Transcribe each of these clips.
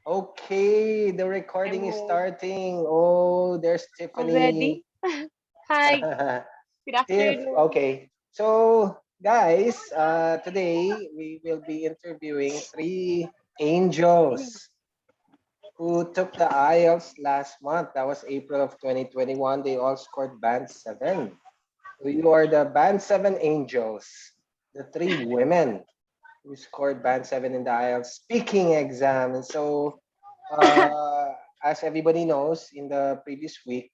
Okay, the I'm recording is home starting. Oh, there's Tiffany. already. Hi, good Tiff, afternoon. okay. So, guys, today we will be interviewing three angels who took the IELTS last month. That was April of 2021. They all scored band 7. So you are the band 7 angels, the three women who scored band 7 in the IELTS speaking exam. And so, as everybody knows, in the previous week,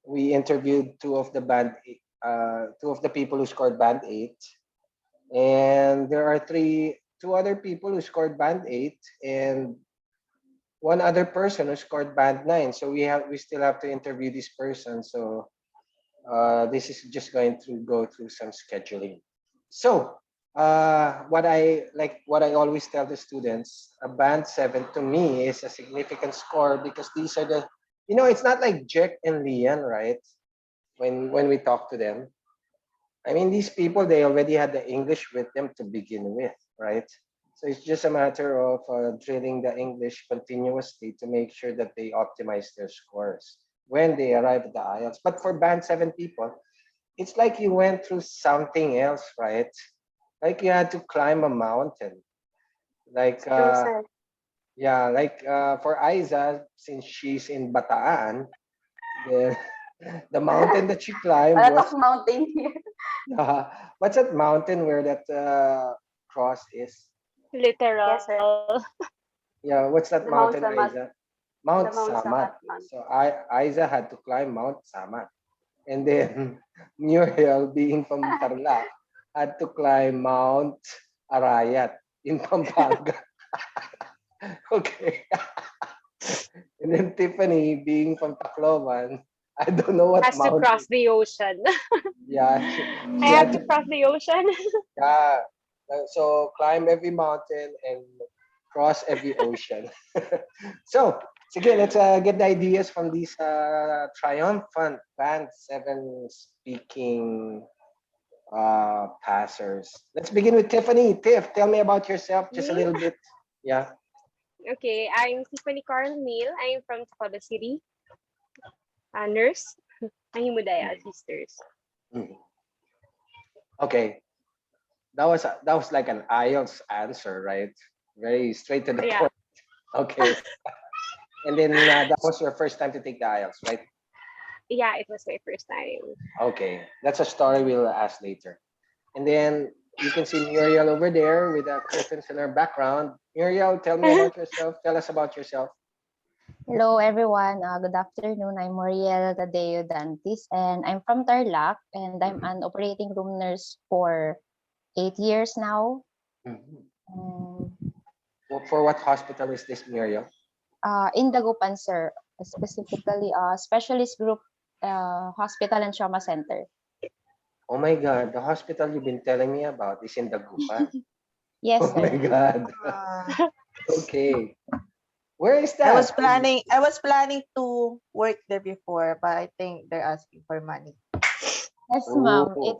we interviewed two of the people who scored band 8. And there are two other people who scored band 8 and one other person who scored band 9. So we still have to interview this person. So this is just going to go through some scheduling. So, what I always tell the students, a band 7 to me is a significant score because these are it's not like Jack and Lian, right? When we talk to them, I mean, these people, they already had the English with them to begin with, right? So it's just a matter of drilling the English continuously to make sure that they optimize their scores when they arrive at the IELTS. But for band 7 people, it's like you went through something else, right? Like you had to climb a mountain. Like, It's true, sir. yeah, like for Aiza, since she's in Bataan, the, the mountain that she A climbed lot was, of mountain here. what's that mountain where that cross is? Yes, sir. Literal. Yeah, what's that The Mount mountain, Samat, Aiza? the Mount Mount Samat Samat. man. So Aiza had to climb Mount Samat. And then Muriel, being from Tarlac, had to climb Mount Arayat in Pampanga. Okay. And then Tiffany, being from Tacloban, I don't know what Has to cross mountain. the ocean. Yeah, I she have had to to, cross the ocean. yeah. So climb every mountain and cross every ocean. So, sige, let's get the ideas from these triumphant band 7 speaking passers. Let's begin with Tiffany. Tiff, tell me about yourself just a Me? little bit. Yeah. Okay, I'm Tiffany Carl Neal. I'm from Tacloban City, a nurse. Mahimudaya sisters. Mhm. Okay. That was like an IELTS answer, right? Very straight to the Yeah, point. Okay. And then that was your first time to take the IELTS, right? yeah, it was my first time. Okay. That's a story we'll ask later. And then you can see Muriel over there with the curtains in her background. Muriel, tell me about yourself. Tell us about yourself. Hello everyone. Good afternoon. I'm Moriel Tadeo Dantis and I'm from Tarlac and I'm an operating room nurse for 8 years now. Mhm. Um, For what hospital is this, Muriel? in Dagupan, sir, specifically specialist group hospital and trauma center. Oh my God, the hospital you've been telling me about is in Dagupan. Oh Yes, my sir. God. Ah, Okay. Where is that? I was planning to work there before, but I think they're asking for money. Yes, ma'am. Oh,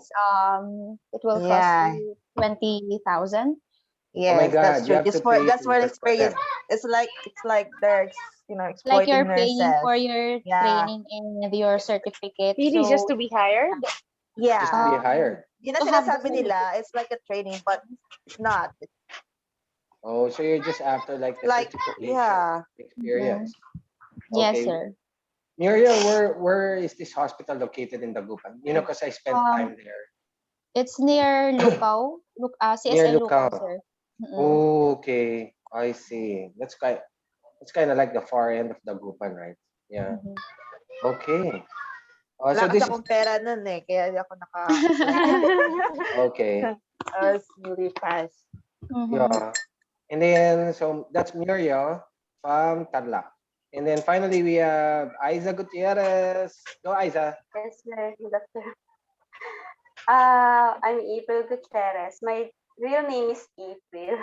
It will cost Yeah, you 20,000. oh my yes, that's God, you true. have to pay Just to for work for experience. them. It's like they're Like exploiting you're paying nurses. for your Yeah, training and your certificate. Really, just So to be hired? Just to yeah. be um, hired. Yun ang to have the sinasabi certificate. nila. It's like a training, but it's not. Oh, so you're just after like It's the like certification yeah. Mhm. experience. Yes, Okay. sir. Muriel, where is this hospital located in Dagupan? You know, because I spent Um, time there. it's near Lucao, Near CSL Lucao, Lucao. sir. Mm-mm. Oh, okay. I see. That's kind of like the far end of Dagupan, right? Yeah. Mhm. Okay. Wala So kasi this is akong pera nun eh. Kaya hindi ako naka-apply. okay. I was really fast. Mhm. Yeah. And then so that's Muriel from Tarlac. And then finally we have Aiza Gutierrez. Go Aiza. Yes, sir. Good afternoon. I'm April Gutierrez. My real name is April.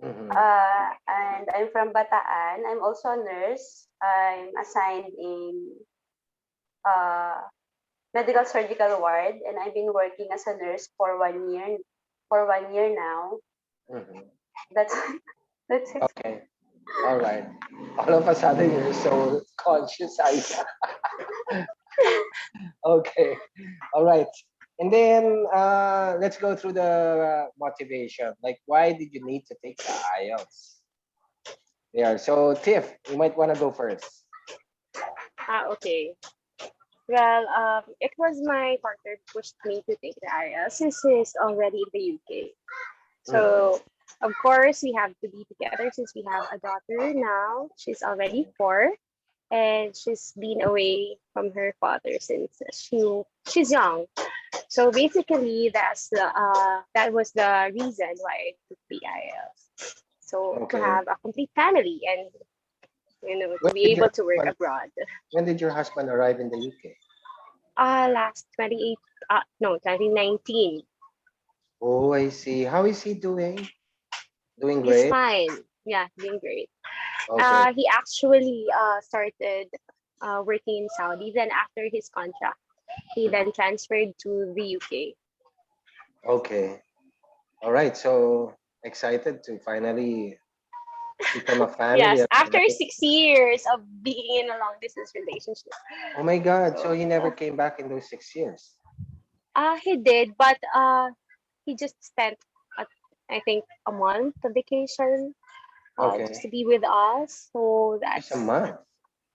Mm-hmm. And I'm from Bataan. I'm also a nurse. I'm assigned in uh, medical surgical ward, and I've been working as a nurse for 1 year. For 1 year now. Mm-hmm. That's that's it. Okay. All right. all of a sudden you're so conscious, Aisha. Okay, all right. And then let's go through the motivation. Like, why did you need to take the IELTS? There. So, Tiff, you might want to go first. Okay. Well, it was my partner who pushed me to take the IELTS since he's already in the UK. So, of course, we have to be together since we have a daughter now. She's already 4, and she's been away from her father since she's young. So basically, that was the reason why I took the IELTS. So to Okay. have a complete family and to When be did your able to work husband, abroad. when did your husband arrive in the UK? Last 28 no 2019. Oh, I see. How is he doing? Doing He's great. fine. Yeah, doing great. Okay. He actually started working in Saudi. Then after his contract, he then transferred to the UK. Okay. All right. So excited to finally become a family. Yes, after Right? 6 years of being in a long distance relationship. Oh my God. So So, he never came back in those 6 years. he did, but he just spent, I think, a month of vacation just Okay. to be with us. So Just a that's, month.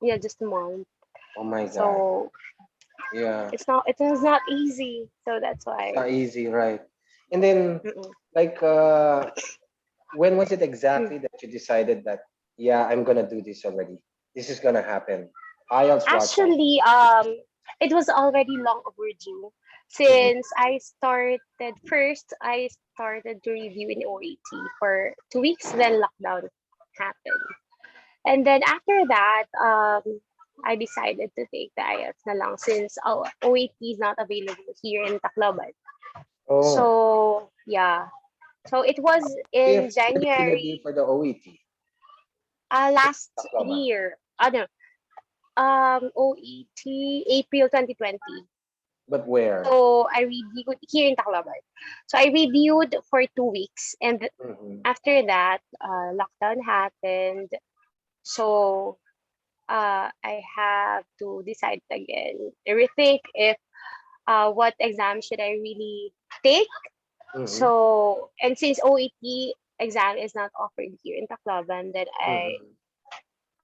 yeah, just a month. Oh my God. So Yeah. it was not easy. So that's It's why. not easy, right? And then, Mm-mm. like, when was it Mm. exactly that you decided that, yeah, I'm gonna do this already? This is gonna happen. IELTS what? Actually, it was already long overdue Mhm. since I started to review in OET for 2 weeks, then lockdown happened. And then after that, I decided to take the IELTS na lang since OET is not available here in Tacloban. Oh, So, yeah. So it was in where did you review January for the OET? last Tacloban. year. No, OET April 2020. But where? So I reviewed here in Tacloban. So I reviewed for 2 weeks, and Mhm. after that, lockdown happened. So I have to decide again, rethink if what exam should I really take. Mhm. So, and since OET exam is not offered here in Tacloban, then Mhm.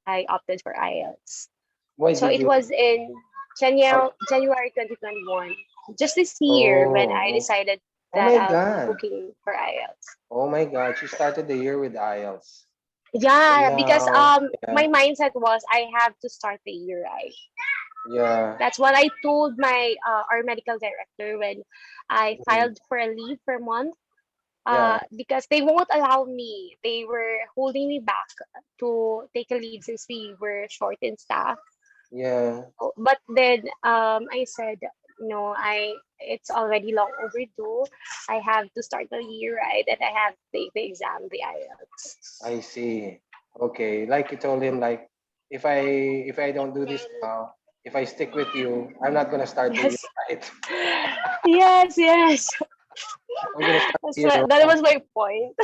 I opted for IELTS. Why So did it you? was in How, January 2021, just this year when I oh, decided oh that my I'll be God. booking for IELTS. Oh my God. You started the year with IELTS. And Yeah, because now, yeah, my mindset was I have to start the year right. yeah, That's what I told my our medical director when I mhm, filed for a leave for a month. yeah, Because they won't allow me. They were holding me back to take a leave since we were short in staff. yeah. But then I said, no, it's already long overdue. I have to start the year right, and I have to take the exam, the IELTS. I see. Okay. Like you told him, like, if I don't do this now, if I stick with you, I'm not gonna start the year Yes, right. yes, yes. I'm gonna start the year That wrong. was my point.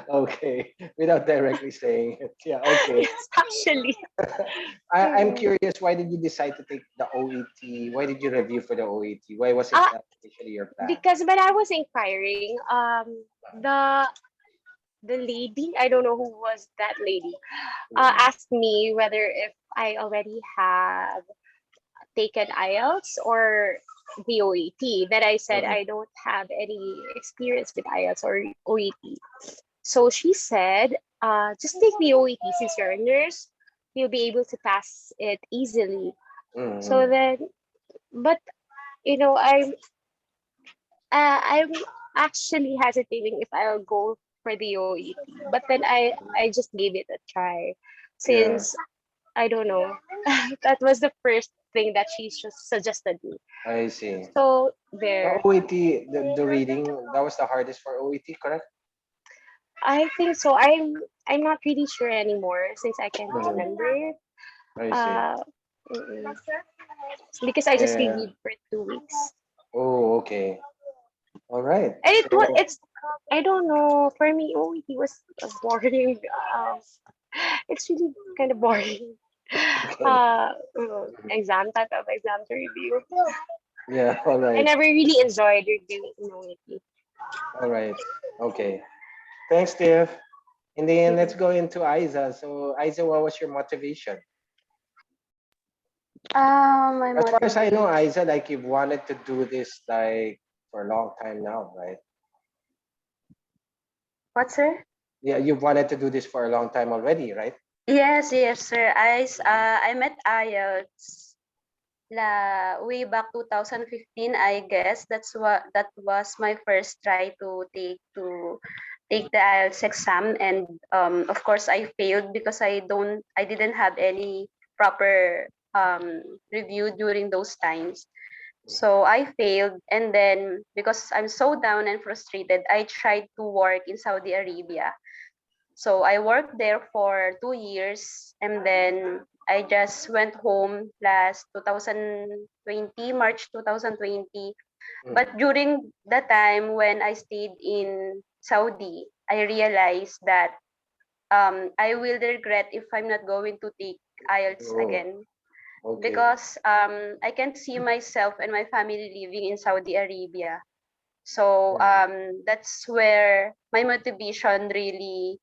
Okay. Without directly saying it. Yeah, okay. Yes, actually. I'm Mm. curious, why did you decide to take the OET? Why did you review for the OET? Why was it Uh, that initially your plan? because when I was inquiring, the lady, I don't know who was that lady, Mhm. asked me whether if I already have taken IELTS or the OET. That I said Mhm. I don't have any experience with IELTS or OET. So she said, just take the OET since you're a nurse, you'll be able to pass it easily. So Mhm. then, but I'm actually hesitating if I'll go for the OET. But then I just gave it a try Yeah, since I don't know. That was the first thing that she just suggested me. I see. So The there, OET, the reading, that was the hardest for OET, correct? I think so. I'm not really sure anymore since I can't Mhm. remember it. I see. Uh, mm-mm. Because I just Yeah. reviewed for 2 weeks, Oh, okay. All right. and So, it's I don't know. For me, OET was boring. Um, it's really kind of boring. Okay. Exam type of exam to review. Yeah. All I right. never really enjoyed reviewing humanity. All right. Okay. Thanks, Steve. In the end, let's go into Isa. So, Isa, what was your motivation? My As far as I know, motivation. Isa, like you've wanted to do this like for a long time now, right? What, sir? Yeah, you've wanted to do this for a long time already, right? Yes, yes, sir. I met IELTS way back 2015, I guess. That was my first try to take the IELTS exam, and of course I failed because I didn't have any proper review during those times. So I failed, and then because I'm so down and frustrated, I tried to work in Saudi Arabia. So I worked there for 2 years, and then I just went home last 2020, March 2020. But Mhm. during that time when I stayed in Saudi, I realized that I will regret if I'm not going to take IELTS Oh, again, okay. because I can't see myself and my family living in Saudi Arabia. So Right. that's where my motivation really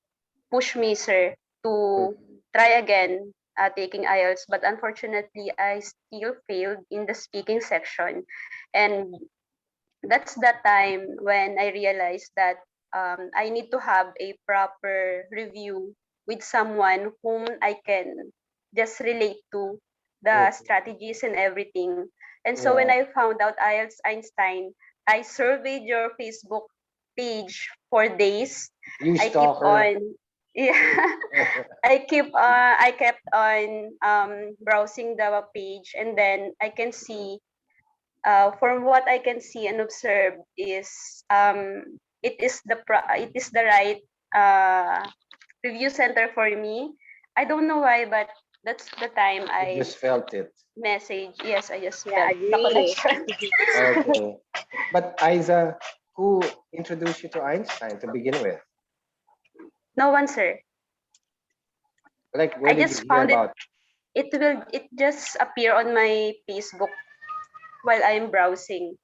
push me, sir, to Mhm. try again taking IELTS. But unfortunately, I still failed in the speaking section. And that's the time when I realized that I need to have a proper review with someone whom I can just relate to the Mhm. strategies and everything. And so when Yeah, I found out IELTS Einstein, I surveyed your Facebook page for days. you I keep stalker. on, yeah, I kept on browsing the page, and then I can see, from what I can see and observe, is it is the right uh, review center for me. I don't know why, but that's the time You I just felt it. message. Yes, I just Yeah, felt the agree. connection. Okay. But Isa, who introduced you to Einstein to begin with? No one, sir. Like, where I did you just hear found it. about? It just appear on my Facebook while I'm browsing.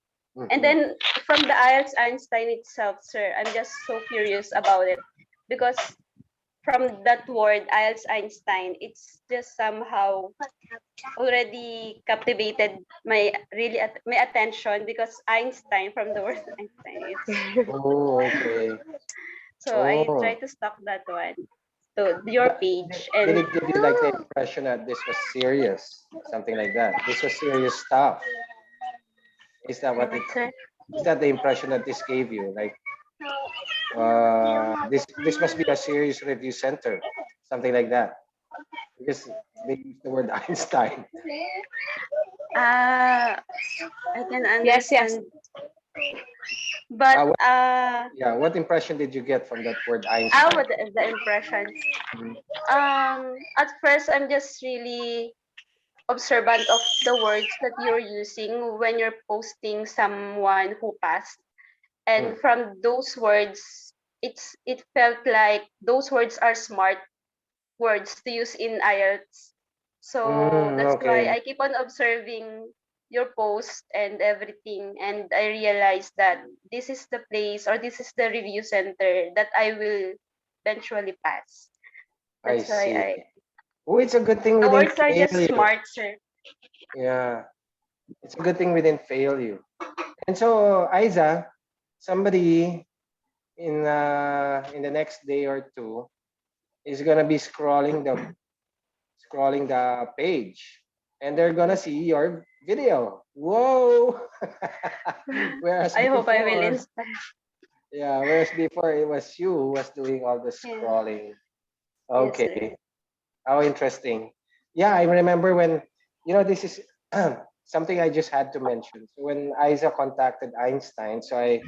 And Mhm. then from the IELTS Einstein itself, sir, I'm just so curious about it, because from that word IELTS Einstein, it's just somehow already captivated my attention, because Einstein, from the word Einstein, it's Oh, okay. so I try Oh, to stalk that one to your but page. did And it give you like the impression that this was serious, something like that? This was serious stuff. Is that what it? what, sir? Is that the impression that this gave you? Like, this must be a serious review center, something like that, because they use the word Einstein. I can Yes, yes. understand, but What, yeah, what impression did you get from that word Einstein? what the impression. Mhm. At first, I'm just really observant of the words that you're using when you're posting someone who passed. And Mm. from those words, it felt like those words are smart words to use in IELTS. So Mm, that's why okay, I keep on observing your post and everything, and I realized that this is the place, or this is the review center that I will eventually pass. I That's why see. I Oh, it's a good thing we the didn't words are fail just you. smart, sir. Yeah, it's a good thing we didn't fail you. And so, Isa, somebody in the next day or two is gonna be scrolling the page, and they're gonna see your video. Whoa! Whereas I hope I will before, inspire. whereas before it was you who was doing all the Yeah. scrolling. Yes, sir. Okay, how interesting. Yeah, I remember when, this is something I just had to mention. So when Isa contacted Einstein, so I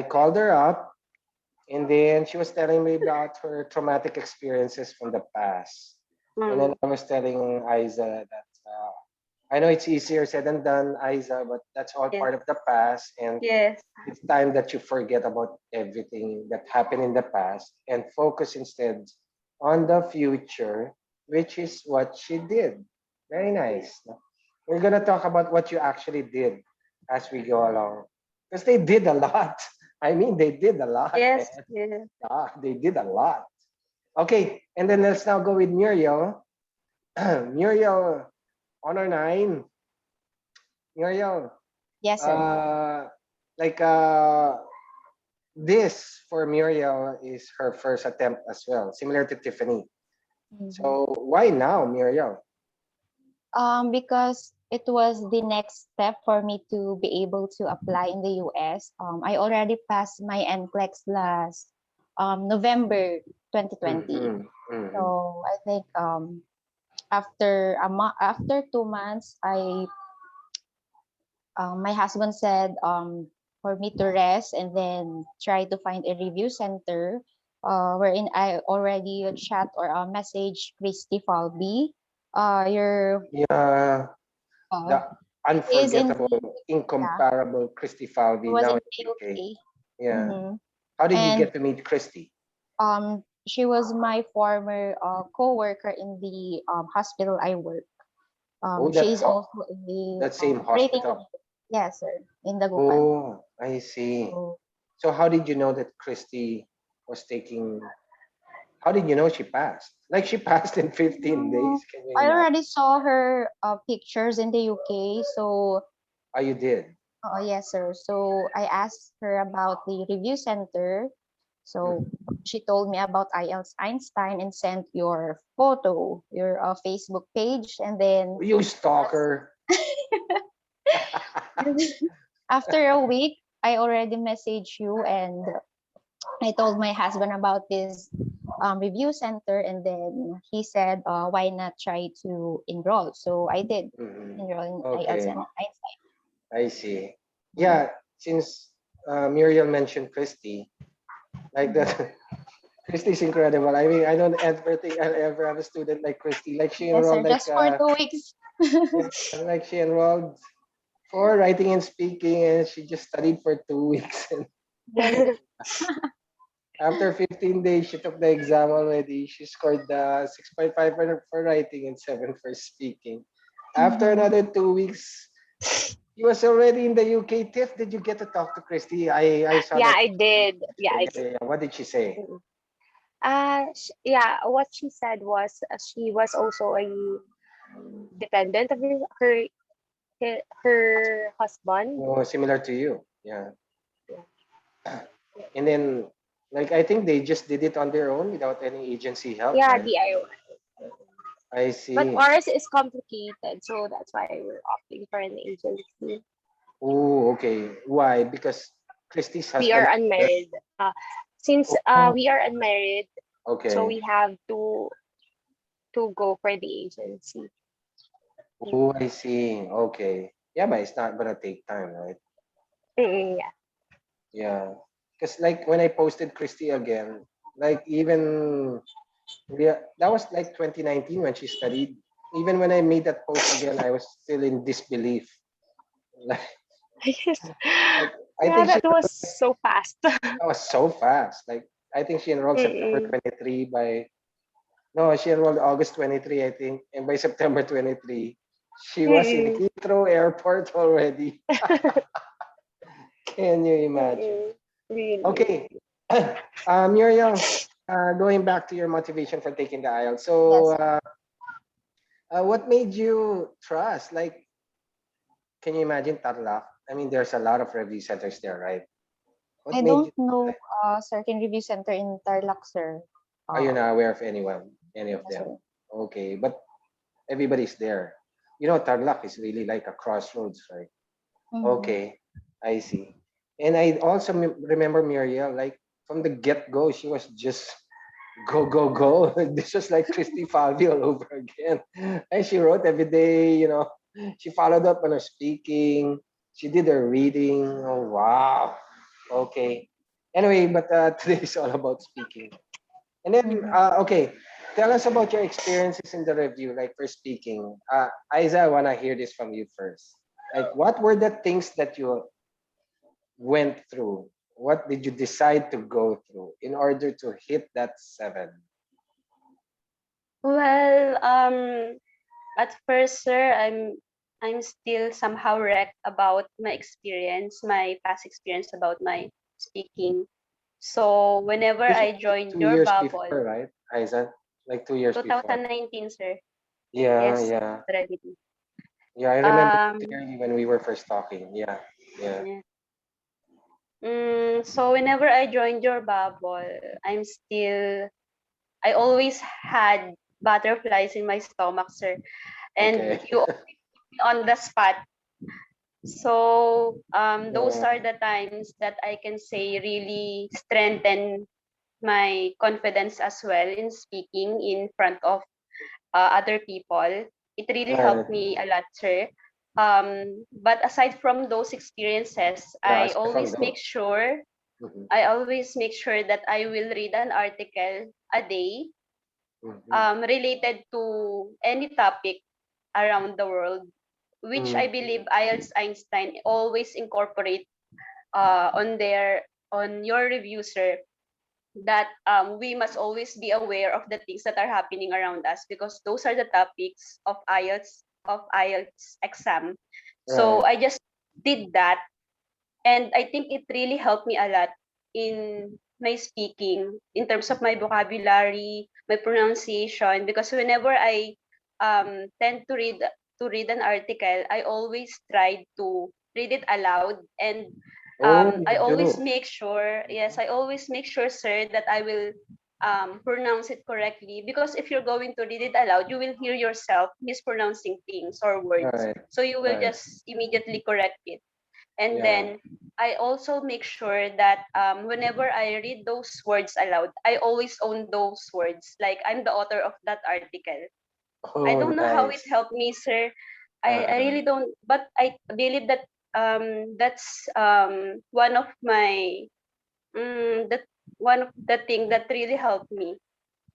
called her up, and then she was telling me about her traumatic experiences from the past. And then Mm. I was telling Isa that I know it's easier said than done, Isa, but that's all Yes. part of the past. And Yes. it's time that you forget about everything that happened in the past and focus instead on the future, which is what she did. Very nice. We're gonna talk about what you actually did as we go along, because they did a lot. I mean, they did a lot, man. Yes, yes. Yeah, they did a lot. Okay, and then let's now go with Muriel. Muriel, honor nine. Muriel, Yes, sir. uh, like this for Muriel is her first attempt as well, similar to Tiffany. Mhm. So why now, Muriel? Because it was the next step for me to be able to apply in the US. I already passed my NCLEX last November 2020. Mm-hmm, mm-hmm. So I think after 2 months, I my husband said for me to rest and then try to find a review center wherein I already chat or message Christy Falby. Your Yeah, uh, the he is in the, unforgettable, yeah, incomparable Christy he Falvey was now in in the the UK. UK. Yeah. Mm-hmm. How did you And get to meet Christy? she was my former co-worker in the hospital I work. Oh, She that is also in the that same operating hospital. room. Yes, sir, in the Gupan. Oh, I see. So So how did you know that Christy was taking? How did you know she passed? Like she passed in 15 Mm, days. Can you I imagine? already saw her pictures in the UK. So, Oh, you did. yes, sir. So, I asked her about the review center. So, Mhm. she told me about IELTS Einstein and sent your photo, your Facebook page. And then You stalker. after a week, I already messaged you and I told my husband about this review center. And then he said, why not try to enroll? So, I did Mhm. enroll in IELTS Okay, and Einstein. I see. Mhm. Yeah, since Muriel mentioned Christy, like that, Christy's incredible. I mean, I don't ever think I'll ever have a student like Christy. Like she Yes, sir. enrolled Just for 2 weeks. yeah, like she enrolled for writing and speaking, and she just studied for 2 weeks. And Yes, sir. after 15 days, she took the exam already. She scored 6.5 for writing and 7 for speaking. After Mhm. another 2 weeks, he was already in the UK. Tiff, did you get to talk to Christy? I saw Yeah, that. I did. Yeah, Yeah, I yeah, did. yeah. What did she say? Mm. Yeah, what she said was she was also a dependent of her husband. Oh, similar to you. Yeah. Yeah. And then, like, I think they just did it on their own without any agency help, Yeah, right? DIY. I But see. ours is complicated, so that's why we're opting for an agency. Oh, okay. Why? Because Christy's We husband. are unmarried. Since Oh, we are unmarried, so okay. we have to go for the agency. Oh, I see. Okay. Yeah, but it's not gonna take time, right? Yeah. Yeah. Because like when I posted Christy again, like even yeah, that was like 2019 when she studied. Even when I made that post again, I was still in disbelief. Like, Yes. like I Yeah, think she that was so fast. that was so fast. Like I think she enrolled September Mm-mm. 23 by no, she enrolled August 23, I think, and by September 23, she was in Mm-mm. Heathrow Airport already. Can you imagine? Mm-mm. Really. Okay, Muriel, going back to your motivation for taking the IELTS. So, Yes. what made you trust? Like, can you imagine Tarlac? I mean, there's a lot of review centers there, right? What I made don't you? know certain review center in Tarlac, sir. Are you Uh, not aware of anyone, any of yes, them? sir. Okay, but everybody's there. You know, Tarlac is really like a crossroads, right? Mm-hmm. Okay, I see. And I also remember Muriel, like from the get go, she was just go, go, go. This was like Christy Falvey all over again. And she wrote every day, you know, she followed up on her speaking, she did her reading. Oh, wow. Okay. Anyway, but today is all about speaking. And then, Mm-hmm. okay, tell us about your experiences in the review, like for speaking. Isa, I want to hear this from you first. Like, what were the things that you went through? What did you decide to go through in order to hit that seven? Well, at first, sir, I'm still somehow wrecked about my experience, my past experience about my speaking. So whenever This was I like joined two your years bubble, before, right, Aiza? Like 2 years before. 2019, sir. Yeah, Yes, yeah. already. Yeah, I remember Um, clearly when we were first talking. Yeah, yeah. yeah. So whenever I joined your bubble, I always had butterflies in my stomach, sir. And Okay. you always put me on the spot. So those Uh, are the times that I can say really strengthen my confidence as well in speaking in front of other people. It really helped right. me a lot, sir. But aside from those experiences, Yeah, aside from those. Mhm, I always make sure that I will read an article a day mhm, related to any topic around the world, which I mm. believe IELTS Einstein always incorporate on your review, sir, that we must always be aware of the things that are happening around us because those are the topics of IELTS exam. So Right. I just did that, and I think it really helped me a lot in my speaking in terms of my vocabulary, my pronunciation. Because whenever I tend to read an article, I always try to read it aloud, and Oh, I you always do. make sure, yes, I always make sure, sir, that I will pronounce it correctly. Because if you're going to read it aloud, you will hear yourself mispronouncing things or words. Right. So you will Right. just immediately correct it. And Yeah. then I also make sure that whenever I read those words aloud, I always own those words. Like I'm the author of that article. I Oh, don't know how it nice. helped me, sir. I Uh-huh. really don't, but I believe that that's one of my that one of the thing that really helped me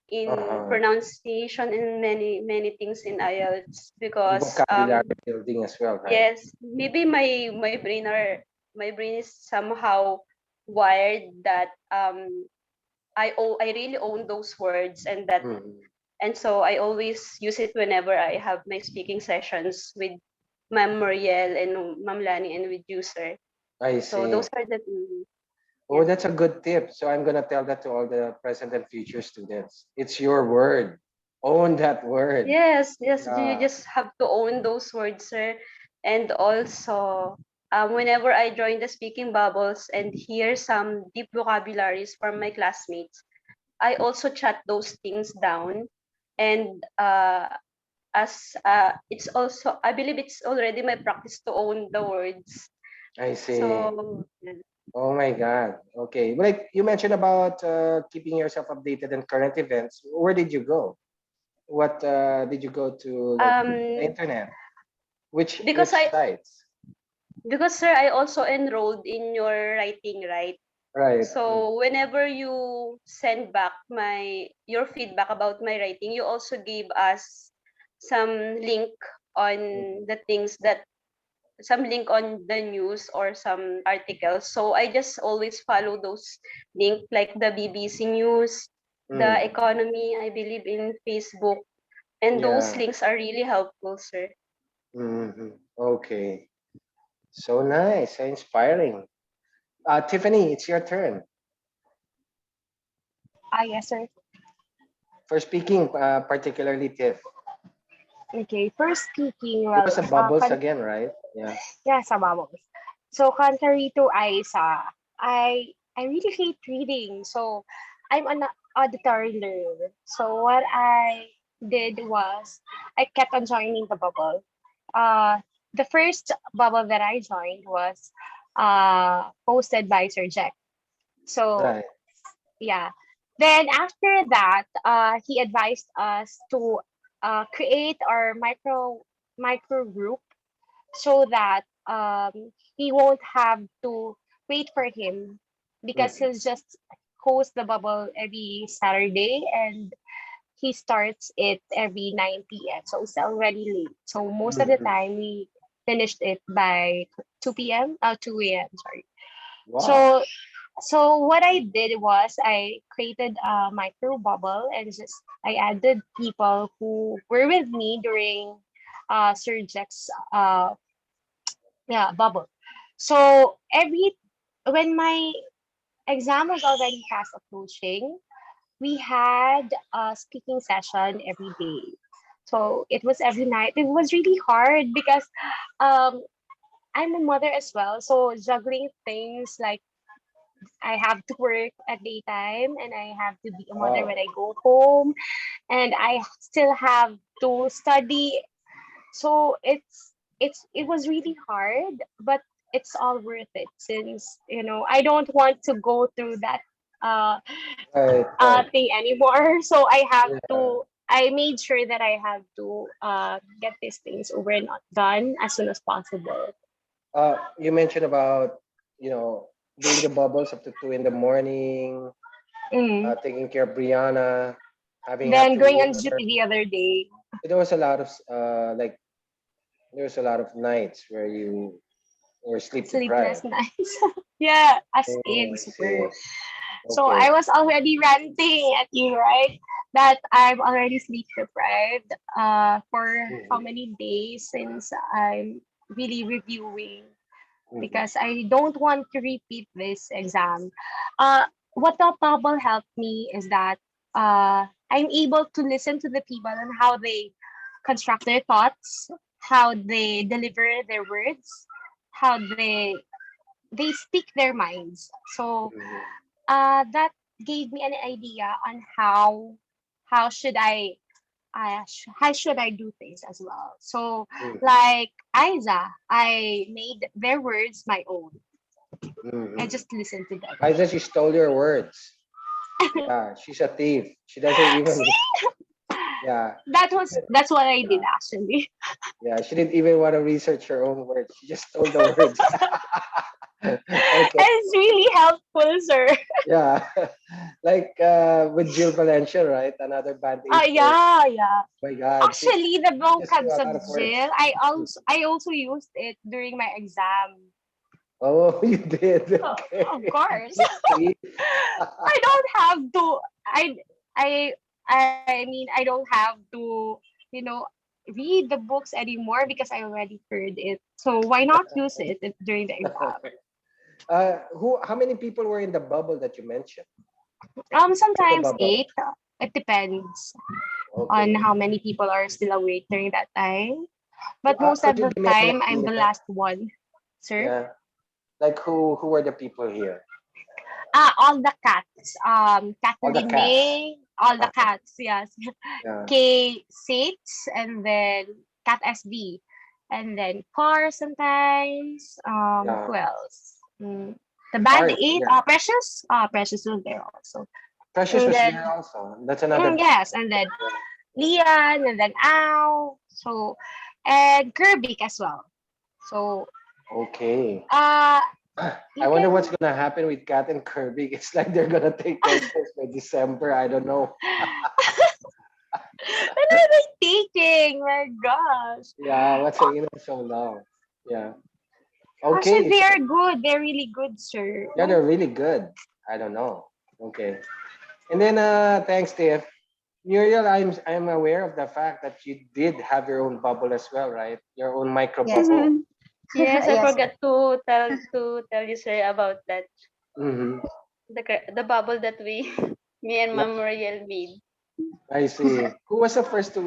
in Uh-huh. pronunciation and many things in IELTS And because vocabulary building as well, right? yes, maybe my brain is somehow wired that I really own those words, Mm. and so I always use it whenever I have my speaking sessions with Ma'am Muriel and Ma'am Lani and with you, sir. I So see. those are the Oh, yes, that's a good tip. So I'm gonna tell that to all the present and future students. It's your word. Own that word. yes. You Yeah. just have to own those words, sir. And also, whenever I join the speaking bubbles and hear some deep vocabularies from my classmates, I also jot those things down. And as it's also, I believe it's already my practice to own the words. I see. So, Oh my God. Okay. Like you mentioned about keeping yourself updated on current events. Where did you go? What did you go to, like the um, internet? Which because I, sites? because sir, I also enrolled in your writing, right? Right. Mm. So whenever you send back your feedback about my writing, you also gave us some link on Mhm. the things that some link on the news or some articles. So I just always follow those link like the BBC News, the Mm. economy, I believe in Facebook, and those Yeah. links are really helpful, sir. Hmm. Okay. So nice. So inspiring. Tiffany, it's your turn Yes, sir. for speaking, particularly Tiff. Okay, first speaking, It well, was a bubbles again, right? Yeah. yeah, sa bubbles. So contrary to Isa, I really hate reading. So I'm an auditory learner. So what I did was I kept on joining the bubble. Uh, the first bubble that I joined was posted by Sir Jack. So Right. yeah. Then after that, he advised us to create our micro group so that he won't have to wait for him because Mhm. he'll just host the bubble every Saturday and he starts it every 9 p.m. So it's already late. So most of the Mhm. time we finished it by 2 p.m. 2 a.m. Sorry. Wow. So So what I did was I created a micro bubble and just I added people who were with me during Sir Jack's bubble. So every when my exam was already fast approaching, we had a speaking session every day. So it was every night. It was really hard because um, I'm a mother as well. So juggling things like I have to work at daytime and I have to be a mother Oh, when I go home and I still have to study. So it was really hard, but it's all worth it since I don't want to go through that uh right, right. thing anymore. So Yeah. I made sure that I have to get these things over and done as soon as possible. You mentioned about, you know, doing the bubbles up to 2 in the morning, Mm. taking care of Brianna, having had Then to going on work. duty the other day, There was a lot of like there was a lot of nights where you were sleep sleepless deprived. nights. Yeah, as Oh, in I super. see. So I Okay. was already ranting at you, right? That I'm already sleep deprived for how Mhm, many days since I'm really reviewing mhm, because I don't want to repeat this exam. Uh, what the bubble helped me is that I'm able to listen to the people and how they construct their thoughts, how they deliver their words, how they speak their minds. So mhm, that gave me an idea on how should how should I do things as well. So mhm, like Isa, I made their words my own. I mhm. just listened to them. I said she stole your words. Yeah, she's a thief. She doesn't even. See, Yeah, that's what I did yeah, actually. yeah. She didn't even want to research her own words. She just stole the words. Okay. It's really helpful, sir. Yeah. Like with Jill Valencia, right? Another band aid person. Yeah, yeah. My God, Actually, the she just knew vocabs a of lot of words. jail, I also used it during my exam. Oh, you did. Oh, Okay. of course. You see? I don't have to I I mean I don't have to, you know, read the books anymore because I already heard it. So why not use it during the exam? Who? How many people were in the bubble that you mentioned? Micro Sometimes bubble. eight. It depends on Okay. how many people are still awake during that time. But most Could of you the give me an time I'm the idea? last one. Sir? Yeah. Like who were the people here? All the cats. All the cats. Kathleen, all the cats, yes. Yeah. K6 and then Cat SD. And then Car sometimes. Yeah. Who else? The band Art. eight, Yeah. Precious. Precious was there also. Precious And was then there also. That's another. yes, and then Lian and then Ow. So and Kirby as well. So Okay. uh I you wonder what's can gonna happen with Kat and Kirby. It's like they're gonna take their test by December. I don't know. when are they taking? My gosh. Yeah, what's taking them so long? Yeah. Actually, Okay, they so are good. They're really good, sir. yeah, they're really good. I don't know. Okay. And then thanks, Tiff. Muriel, I'm aware of the fact that you did have your own bubble as well, right? Your own micro Yes. bubble. Mhm. Yes, I Yes, sir. forgot to tell you, sir, about that. Mm-hmm. The bubble that we me and Yeah, Ma'am Muriel made. I see. Who was the first to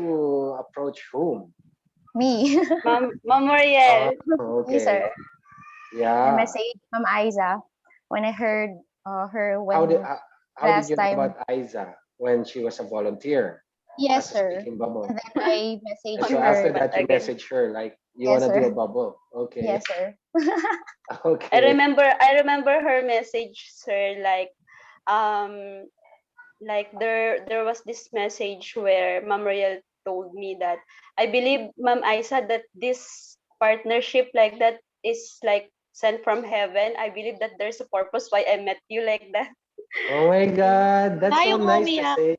approach whom? Me. Ma'am Oh, Muriel. Me, okay. sir. I Yeah. messaged Ma'am Isa when I heard her How did when how, how did last you know time. about Isa when she was a volunteer Yes, as a sir. speaking And bubble? then I And messaged so On the after her. spot that, you again. message her like you want Yes, to do a sir. bubble. Okay. Yes, sir. I Okay. remember I remember her message, sir, um there was this message where Ma'am Muriel told me that I believe, Ma'am Isa, that this partnership like that is like sent from heaven. I believe that there's a purpose why I met you like that. Oh my God, that's so Tayo nice to umiyak. say.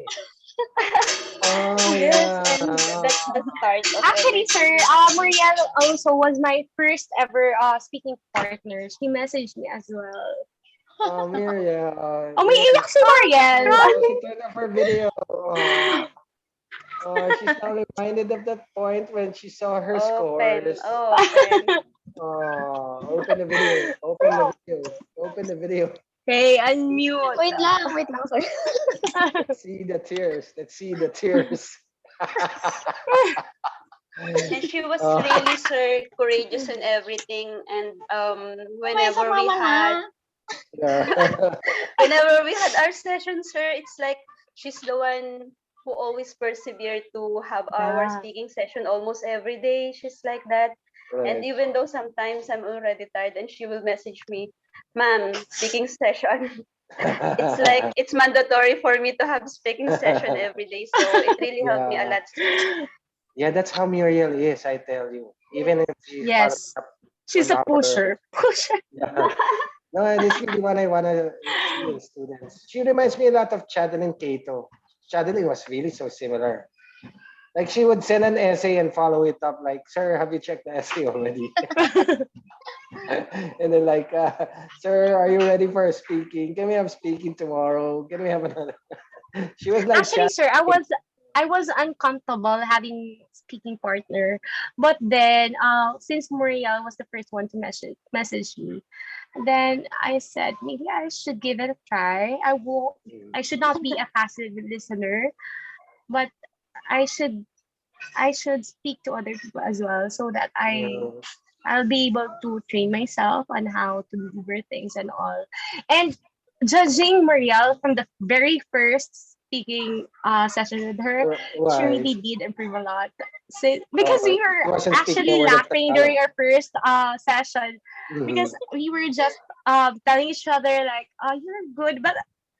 Oh Yes, yeah. and that's the start of Actually, sir, everything. Muriel also was my first ever speaking partner. She messaged me as well. Miriam. Oh, may iyak si Mariel. She turned off her video. She's now reminded of that point when she saw her Open, scores. open. Open the video. Open the video. Open the video. Okay, unmute. Wait lang, sorry. Let's see the tears. Let's see the tears. And she was Uh, really, sir, courageous and everything. And May isa mama nga. yeah. whenever we had our session, sir, it's like she's the one who always persevered to have our Yeah. speaking session almost every day. She's like that. And Right. even though sometimes I'm already tired and she will message me, ma'am, speaking session. It's like it's mandatory for me to have speaking session every day. So it really helped me a Yeah. lot, sir. Yeah, that's how Muriel is, I tell you. Even if she's following Yes. up She's on a our pusher. Pusher. yeah. No, and it's really what I wanna see in students. She reminds me a lot of Chadeline Cato. Chadeline was really so similar. Like she would send an essay and follow it up like, sir, have you checked the essay already? And then like, sir, are you ready for speaking? Can we have speaking tomorrow? Can we have another? She was like, Actually, sir, I was uncomfortable having speaking partner, but then since Muriel was the first one to message me, then I said maybe I should give it a try. I should not be a passive listener, but I should I should speak to other people as well so that I'll be able to train myself on how to deliver things and all. And judging Marielle from the very first speaking session with her, she why? really did improve a lot. So, because we She were wasn't speaking a actually word of laughing Tagalog. during our first session Mhm. because we were just telling each other like, you're good, but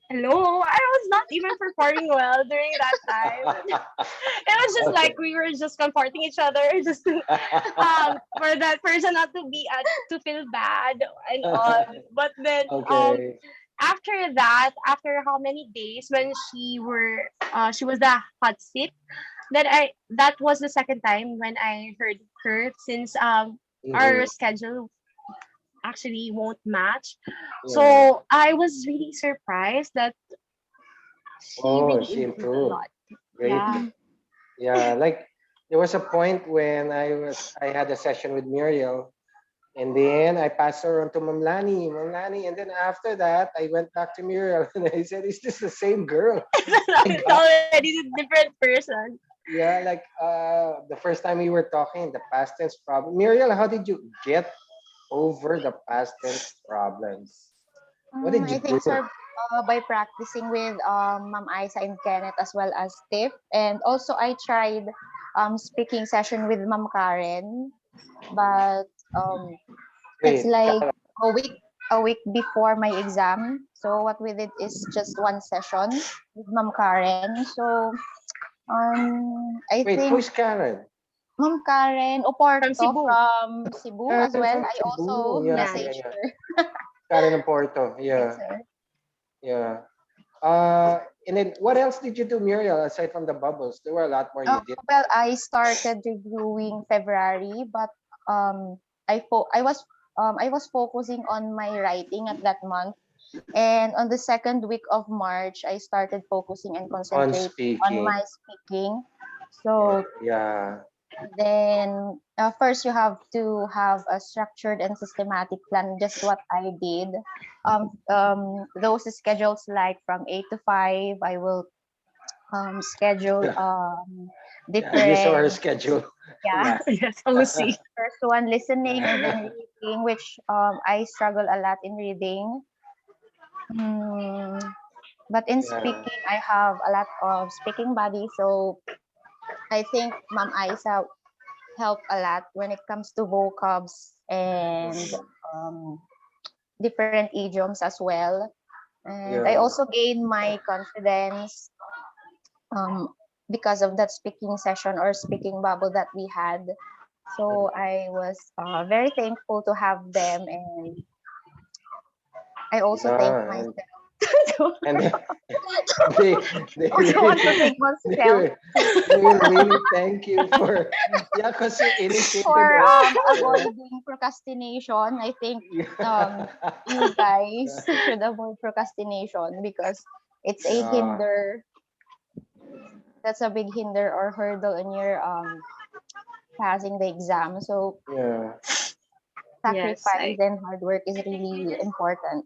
hello, I was not even performing well during that time. It was just Okay. like we were just comforting each other just to, for that person not to be to feel bad and all. But then Okay. after that, after how many days when she was the hot seat, then I that was the second time when I heard her since our Mhm. schedule actually won't match. Yeah. So I was really surprised that she Oh, really she improved a improved. lot. Great. Yeah. Yeah, like there was a point when I had a session with Muriel, and then I passed her on to Ma'am Lani, and then after that I went back to Muriel and I said, "Is this the same girl?" My It's God. already a different person. Yeah, like the first time we were talking, the past tense problem. Muriel, how did you get over the past tense problems? What did you I do? think, sir, by practicing with Ma'am Isa and Kenneth as well as Tiff. And also, I tried speaking session with Ma'am Karen, but it's Wait, like a week before my exam. So what we did is just one session with Ma'am Karen. So I wait, think who's Karen? Ma'am Karen From Oporto Cebu. from Cebu as well. From I Cebu. also Yeah, Yeah. yeah, messaged yeah. her. Karen and Porto. Right, Yeah, sir. yeah. Uh, and then what else did you do, Muriel, aside from the bubbles? There were a lot more you did. Well, I started reviewing February, but I was focusing on my writing at that month, and on the second week of March, I started focusing and On concentrating on speaking. my speaking. So Yeah. then, first you have to have a structured and systematic plan. Just what I did. Those schedules like from 8 to 5, I will schedule Yeah. Yeah, you saw her different, schedule. yeah. Yeah. Yes, OC. First one, listening, and then reading, which I struggle a lot in reading. Mm, but in Yeah. speaking, I have a lot of speaking body, so I think Ma'am Isa helped a lot when it comes to vocabs and Mhm. um, different idioms as well. And I Yeah. also gained my confidence um, because of that speaking session or speaking bubble that we had. So I was very thankful to have them, and I also thank Yeah. And myself. And they they Also want to really thank myself they will really thank you for, yeah, because you initiated for it, right? avoiding procrastination. I think you guys should avoid procrastination because it's a Yeah. hinder. That's a big hinder or hurdle in your passing the exam. So Yeah. Yes, sacrifice and hard work is really important.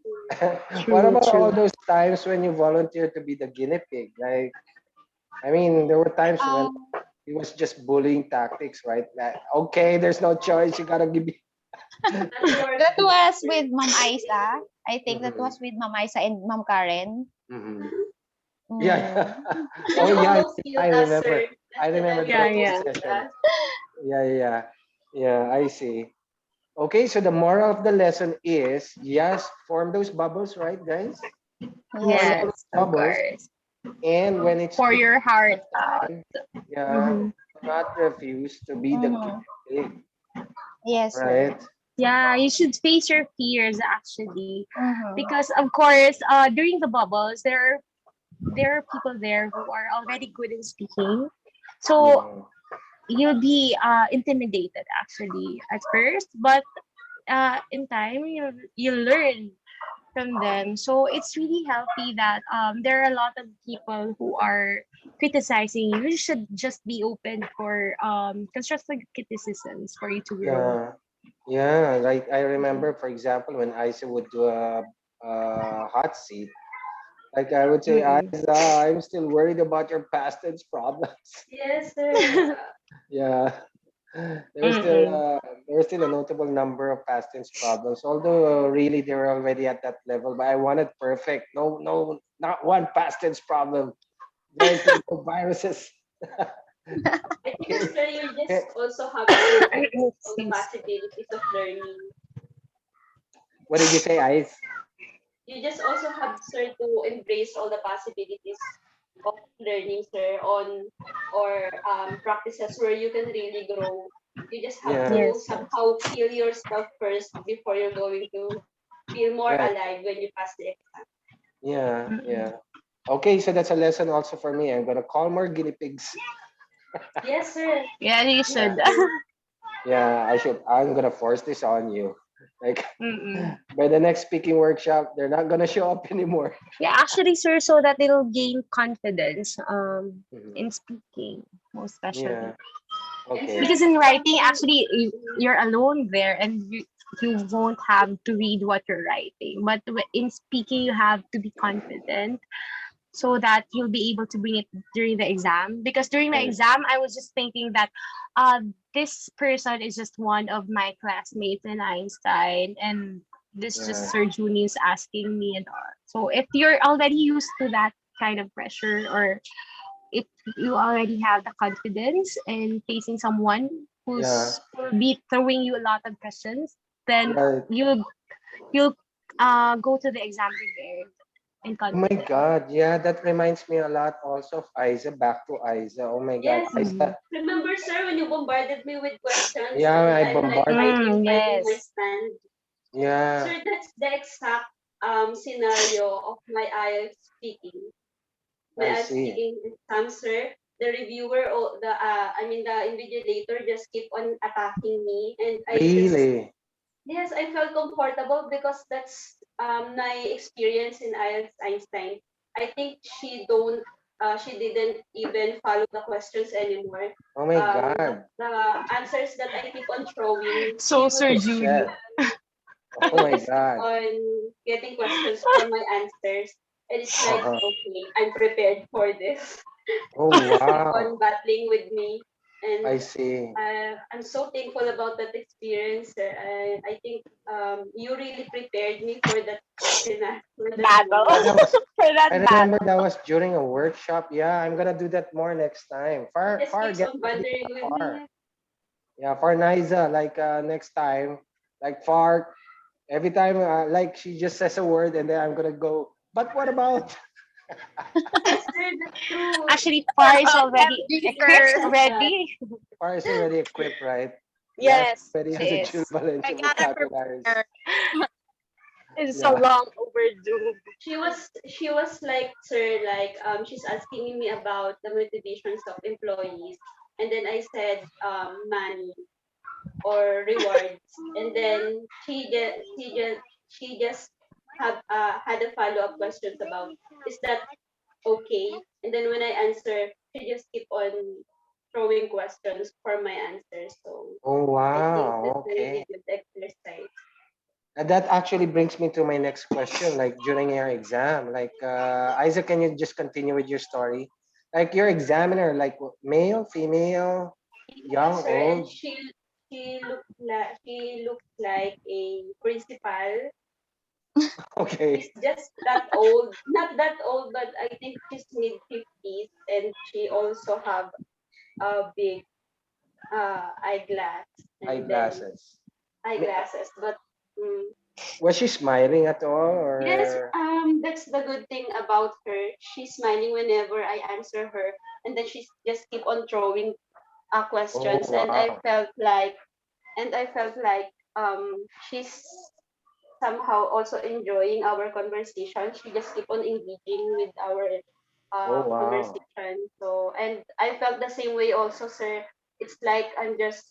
What true, about all true. those times when you volunteered to be the guinea pig? Like, I mean, there were times when Um, it was just bullying tactics, right? Like, okay, there's no choice. You gotta give me. That's your that was sister. with Ma'am Isa. I think that Mhm, was with Ma'am Isa and Ma'am Karen. mhm. Yeah, Mm. yeah. And Oh you yeah, almost I killed us, sir. remember. I That's the remember time you Yeah, those almost yeah. killed sessions. us. Yeah, yeah, yeah. I see. Okay, so the moral of the lesson is yes, form those bubbles, right, guys? Form Yes. all those Yes, of bubbles, course. and when it's Pour your heart exam out. time, yeah, Hmm. do not refuse to be the Mm-hmm. guinea pig, Yes, sir. right? Yeah, you should face your fears actually, Mm-hmm. because of course, during the bubbles, there are people there who are already good in speaking, so Yeah, you'll be intimidated actually at first, but in time you'll learn from them. So it's really healthy that there are a lot of people who are criticizing you. You should just be open for constructive criticisms for you to grow. yeah, yeah. Like I remember, for example, when Isa would do a hot seat, like I would say, Mm-mm. Isa, I'm still worried about your past tense problems. Yes, sir. Yeah. There's still Mm-mm. there's still a notable number of past tense problems. Although really they were already at that level, but I wanted perfect. No, no, not one past tense problem. There's no viruses. I think, Okay. sir, you Okay. just also have to embrace all the Excuse. possibilities of learning. What did you say, Ice? You just also have, sir, to embrace all the possibilities of learning, sir, on or practices where you can really grow. You just have Yeah. to Yes, yes. somehow feel yourself first before you're going to feel more Right. alive when you pass the exam. Yeah. Mm-mm. Yeah. Okay, so that's a lesson also for me. I'm gonna call more guinea pigs. Yes, sir. Yeah, you Me Yeah. should. too. Yeah, I should. I'm gonna force this on you. Like Mm-mm. by the next speaking workshop, they're not gonna show up anymore. Yeah, actually, sir, so that they'll gain confidence Mhm. in speaking, most especially. Yeah. And sir, Okay. Because I in think writing, something, actually, you're alone there, and you won't have to read what you're writing. But in speaking, you have to be confident so that you'll be able to bring it during the exam. Because during the Right. exam, I was just thinking that this person is just one of my classmates in Einstein, and this just Yeah. Sir Juni is asking me and all. So if you're already used to that kind of pressure, or if you already have the confidence in facing someone Yeah. who's will be throwing you a lot of questions, then Right. you'll go to the exam prepared and Oh my confident. God. Yeah, that reminds me a lot also of Isa. Back to Isa. Oh my God. yes. Mm. Isa. Remember, sir, when you bombarded me with questions Yeah, and I I'm like bombard. fighting my Yes. stand. Yeah, Sir, that's the exact scenario of my IELTS speaking. My I IELTS see. speaking exam, sir. The reviewer or the invigilator just keep on attacking me, and I just Really? yes, I felt comfortable because that's my experience in IELTS Einstein. I think she didn't even follow the questions anymore. Oh my God. The answers that I keep on throwing, So Sir Oh Juni. shit. she Oh will my just keep God. on getting questions for my answers. And it's like, Uh-huh. okay, I'm prepared for this. Oh She just keep wow. on battling with me. I And see. I'm so thankful about that experience. Sir. I think you really prepared me for that for that Battle. Yeah, moment. that was. For that I remember battle. that was during a workshop. Yeah, I'm gonna do that more next time. He Far, just far, keeps get on ready, bantering with far. me. Yeah, for Niza, like next time, like far. Every time, like she just says a word, and then I'm gonna go. But what about? Yes, sir, that's true. Actually, Far is already She just equipped, Sir, does that. ready. Far is already equipped, right? Yeah, she Yes, already she has a is. jubilant I gotta vocabularies. prepare. It's so Yeah. long overdue. She was like, sir, like she's asking me about the motivations of employees, and then I said money or rewards, and then she just have had a follow up questions about, is that okay? And then when I answer, she just keep on throwing questions for my answer. So Oh, I think wow. that's a Okay. really good exercise. And that actually brings me to my next question. Like during your exam, like Isaac, can you just continue with your story? Like your examiner, like male, female, Yes, young, sir. And old. she looks like a principal. She's Okay. just that old, not that old, but I think she's mid 50s, and she also have a big eyeglass, and then Eyeglasses. Mi- eyeglasses. But mm, Was she smiling at all, yes, or? that's the good thing about her. She's smiling whenever I answer her, and then she's just keep on throwing Oh, questions, and I wow. felt like she's somehow also enjoying our conversation. She just keep on engaging with our Oh, wow. conversation. So, and I felt the same way also, sir. It's like it's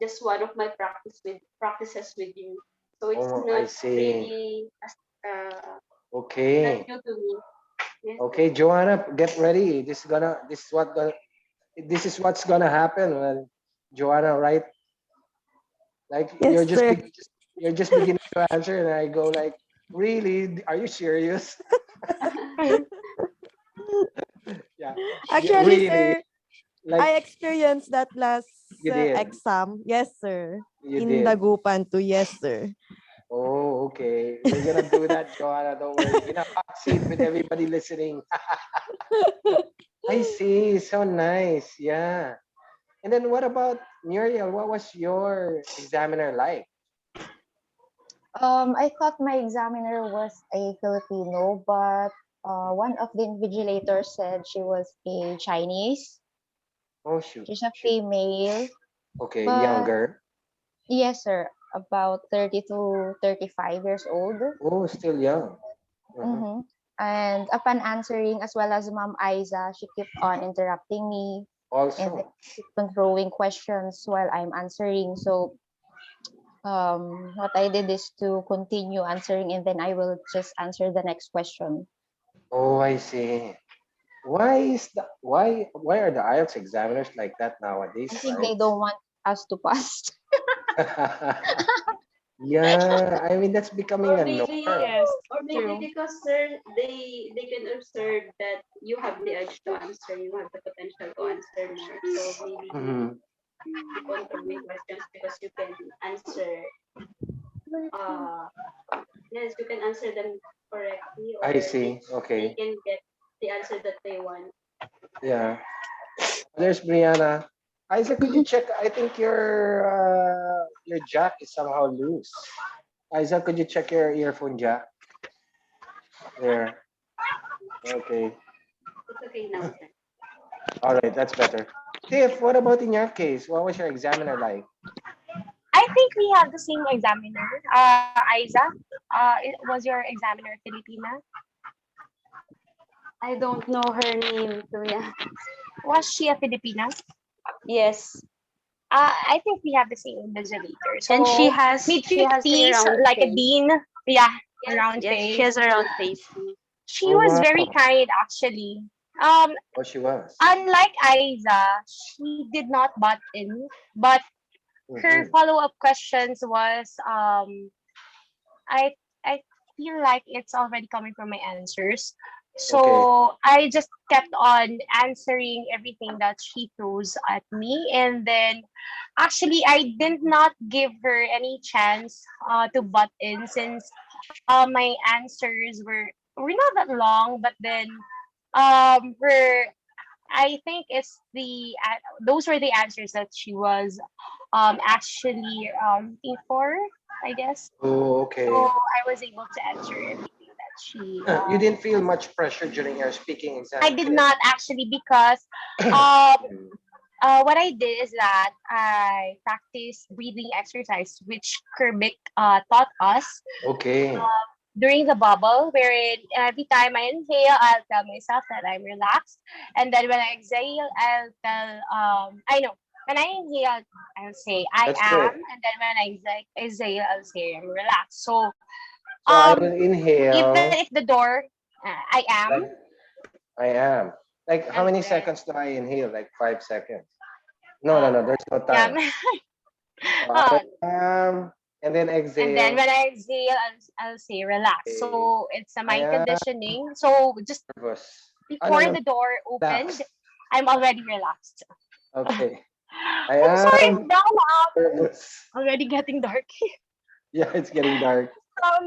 just one of my practices with you. So it's Oh, I not see. really not Okay. new to me. Yes, sir. Okay, Joanna, get ready. This is what's gonna happen when Joanna, right? Like Yes, sir. you're just beginning to answer, and I go like, really? Are you serious? Yeah, Actually, really? sir, Like I experienced that last you did, exam. Yes, sir. you In did. Dagupan too. Yes, sir. Oh, okay. We're gonna do that, Joanna. Don't worry. In a hot seat with everybody listening. I see. So nice. Yeah. And then what about Muriel? What was your examiner like? I thought my examiner was a Filipino, but one of the invigilators said she was a Chinese. Oh shoot, She's a shoot. female, Okay, but younger. yes, sir, about 30 to 35 years old. Oh, still young. Mhm. Mm-hmm. And upon answering, as well as Ma'am Aiza, she kept on interrupting me and then Also. kept on throwing questions while I'm answering. So what I did is to continue answering and then I will just answer the next question. Oh, I see. Why are the IELTS examiners like that nowadays, I think right? they don't want us to pass. Yeah, I mean that's becoming Or a maybe norm. Yes, or maybe true. because, sir, they can observe that you have the edge to answer, you have the potential to answer more. So maybe they Mhm. keep on throwing questions because you can answer uh yes, you can answer them correctly, I or see. they Okay. can get the answer that they want. Yeah. There's Brianna. Isaac, could you check? I think your jack is somehow loose. Isaac, could you check your earphone jack? There. Okay. It's okay now, sir. All right, that's better. Tiff, what about in your case? What was your examiner like? I think we have the same examiner. Isa, was your examiner Filipina? I don't know her name, so yeah. Was she a Filipina? Yes. I think we have the same invigilator. And she So has mid she has a 50s, round like a face. dean. Yeah, a Yes, round yes, she face. has a round face. She Oh was very wow. kind actually. Um, Oh, she was. Unlike Aiza, she did not butt in, but her Mm-hmm. follow-up questions was I I feel like it's already coming from my answers. Okay. So I just kept on answering everything that she throws at me, and then actually I did not give her any chance to butt in since my answers were not that long, but then were I think it's those were the answers that she was actually looking for, I guess. Oh, So okay. I was able to answer everything that she You didn't feel asked. much pressure during your speaking I exam, did did it? not actually because um, Mm. what I did is that I practiced breathing exercise, which Kermit taught us. Okay. during the bubble, wherein every time I inhale, I'll tell myself that I'm relaxed, and then when I exhale, I'll tell I know when I inhale, I'll say I Let's do am, it. and then when I exhale, I'll say I'm relaxed. So So I um will even inhale if the door I am, like I am. Like how and many then seconds do I inhale? Like 5 seconds. No, no, uh no. There's no yeah. time. So I uh, am, and then and then exhale. when I exhale, I'll say relax. Okay. So it's a I mind am conditioning. So just nervous. Ah, no, before no. the door opened, Relax. I'm already relaxed. Okay. I I'm sorry, am it's now nervous. already getting dark. Yeah, it's getting dark. Oh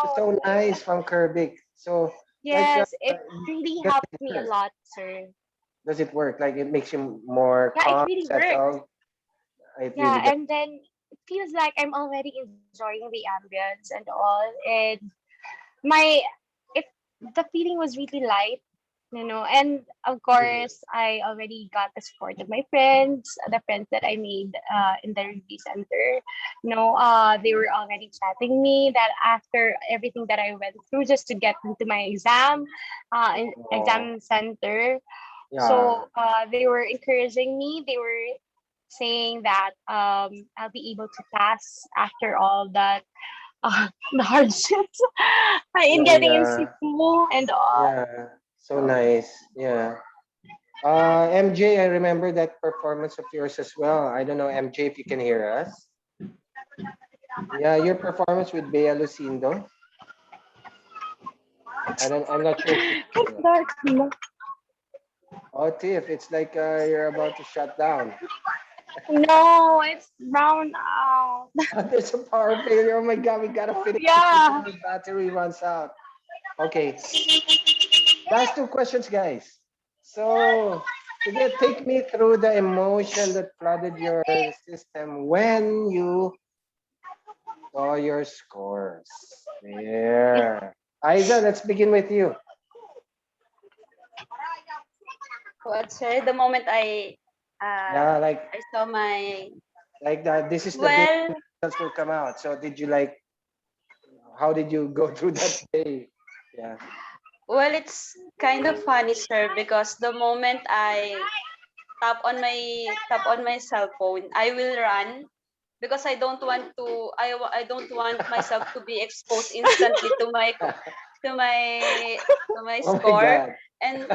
It's no. so nice from Kirby. So, like, Yes, it really does helped it me a work? lot, sir. Does it work? Like, it makes you more Yeah, it calm, really worked. settled. It really Yeah, does. and then it feels like I'm already enjoying the ambience and all. And my it the feeling was really light, and of Mhm. course I already got the support of my friends, the friends that I made in the review center. They were already chatting me that after everything that I went through just to get into my in Oh, exam center. yeah. So they were encouraging me. They were saying that I'll be able to pass after all that the hardships in Yeah, getting in yeah. Cebu and all. Yeah. So nice. Yeah. MJ, I remember that performance of yours as well. I don't know, MJ, if you can hear us. Yeah, your performance with Bea Lucindo. I'm not sure if you can hear us. Dark, no, Oh, Tiff, it's like you're about to shut down. no, it's brown out. There's a power failure. Oh my God, we gotta finish this before Yeah. the battery runs out. Okay, last two questions, guys. So, take me through the emotion that flooded your system when you saw your scores. There. Aiza, let's begin with you. What, sir? The moment uh Yeah, I saw my like that. This is the day well, results will come out. So, did you like? How did you go through that day? Yeah. it's kind of funny, sir, because the moment I tap on my cell phone, I will run because I don't want myself to be exposed instantly to my to my Oh my score. God. And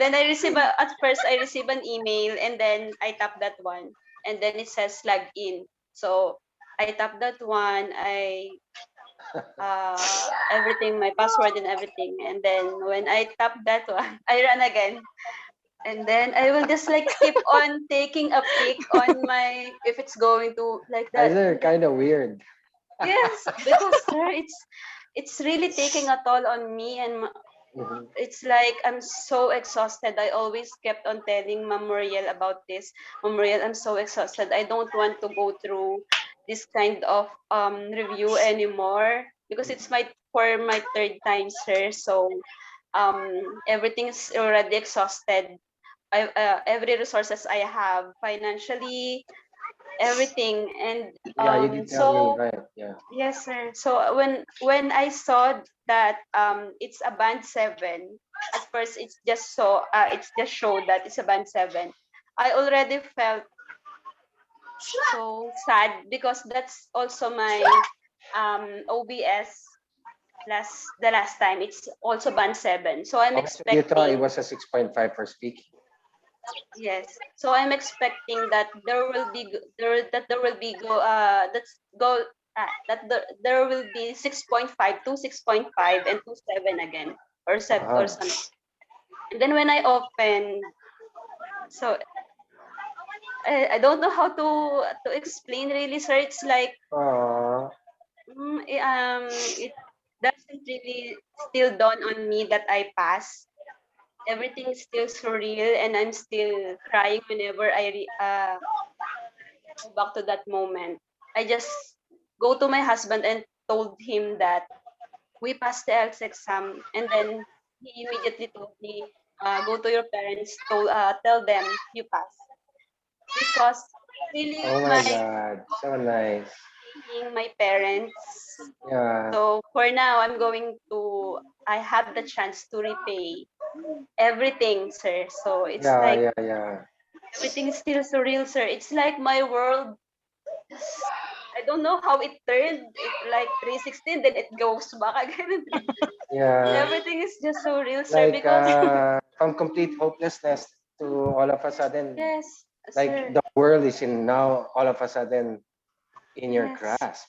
then I receive at first I receive an email, and then I tap that one, and then it says log in. So I tap that one, I everything, my password and everything, and then when I tap that one, I run again, and then I will just like keep on taking a peek on my, if it's going to like that, Eyes are and then kind of weird. yes, because sir, it's really taking a toll on me, and Mhm. it's like I'm so exhausted. I always kept on telling Ma'am Muriel about this. Ma'am Muriel, I'm so exhausted. I don't want to go through this kind of review anymore because it's my for my third time, sir. So everything's already exhausted. Every resources I have financially, everything, and Yeah, you did tell me, so right? Yeah. yes, sir. So when I saw that it's a band 7, at first it's just showed that it's a band 7. I already felt so sad because that's also my OBS the last time. It's also band 7. So I'm Oh, so you thought it expecting, was a 6.5 for speaking. yes. So I'm expecting that there will be there will be there will be 6.5 to 6.5 and to 7 again, or 7 or Uh-huh. something. And then when I opened, so I don't know how to explain really, sir. It's like Aw. it doesn't really still dawn on me that I passed. Everything is still surreal, and I'm still crying whenever go back to that moment. I just go to my husband and told him that we passed the IELTS exam, and then he immediately told me, "Go to your parents, tell them you passed," because really Oh my God. So nice. seeing my parents. Yeah. So for now, I have the chance to repay everything, sir. So it's Yeah, like yeah, yeah. everything is still surreal, sir. It's like my world just, I don't know how it turned. It like 360, then it goes back again. Yeah. Everything is just so real, sir, Like because from complete hopelessness to all of a sudden, yes, like sir. the world is in now all of a sudden in your Yes. grasp.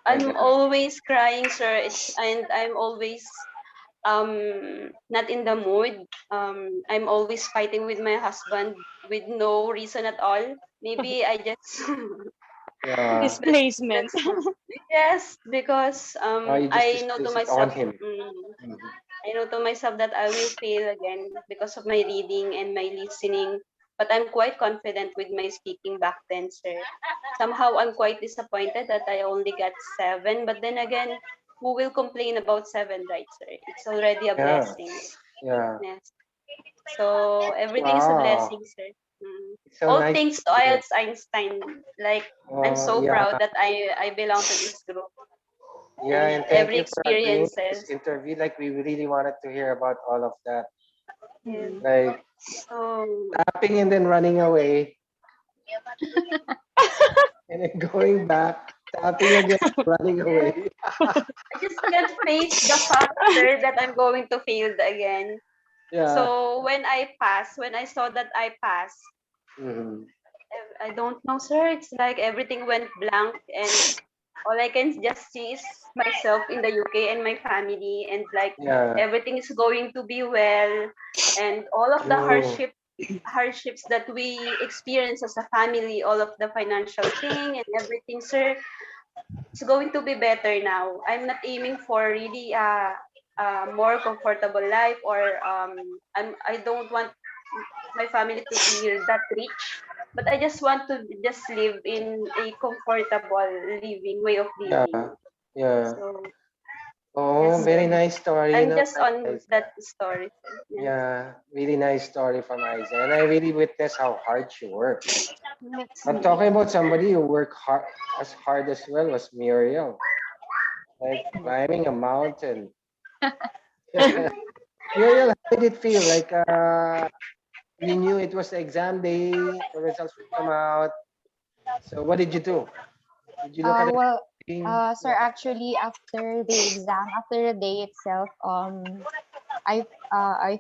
Like I'm that. always crying, sir. And I'm always not in the mood. I'm always fighting with my husband with no reason at all. Maybe I just Yeah. Displacement. that's yes, because You just I know to displace it on myself, him. mm, Mhm. I know to myself that I will fail again because of my reading and my listening. But I'm quite confident with my speaking back then, sir. Somehow I'm quite disappointed that I only got 7. But then again, who will complain about 7, right, sir? It's already a Yeah. blessing. Yeah. Yes. So everything is a Wow. blessing, sir. Mm. It's so All nice thanks to to hear. IELTS Einstein. Like I'm so Yeah. proud that I belong to this group Yeah, and and thank every you for agreeing to this experiences. interview. Like we really wanted to hear about all of that. Yes. Like So tapping and then running away, and then going back, tapping again, running away. I just can't face the fact, sir, that I'm going to fail again. Yeah. So when I saw that I passed, Mhm. I don't know, sir. It's like everything went blank, and all I can just see is myself in the UK and my family, and like Yeah. everything is going to be well, and all of the True. hardships that we experience as a family, all of the financial thing and everything, sir, it's going to be better now. I'm not aiming for really a more comfortable life, or I don't want my family to be that rich, but I just want to just live in a comfortable living way of Yeah. living. Yeah. So Oh, yes, very sir. nice story, I'm just on that story, sir. Yes. Yeah, really nice story from Isa. And I really witnessed how hard she worked. Yes. But talking about somebody who worked hard as well was Muriel. Like climbing a mountain. Muriel, how did it feel? Like we knew it was the exam day, the results would come out. So what did you do? Did you look at Well, everything? sir, actually, after the exam, after the day itself, I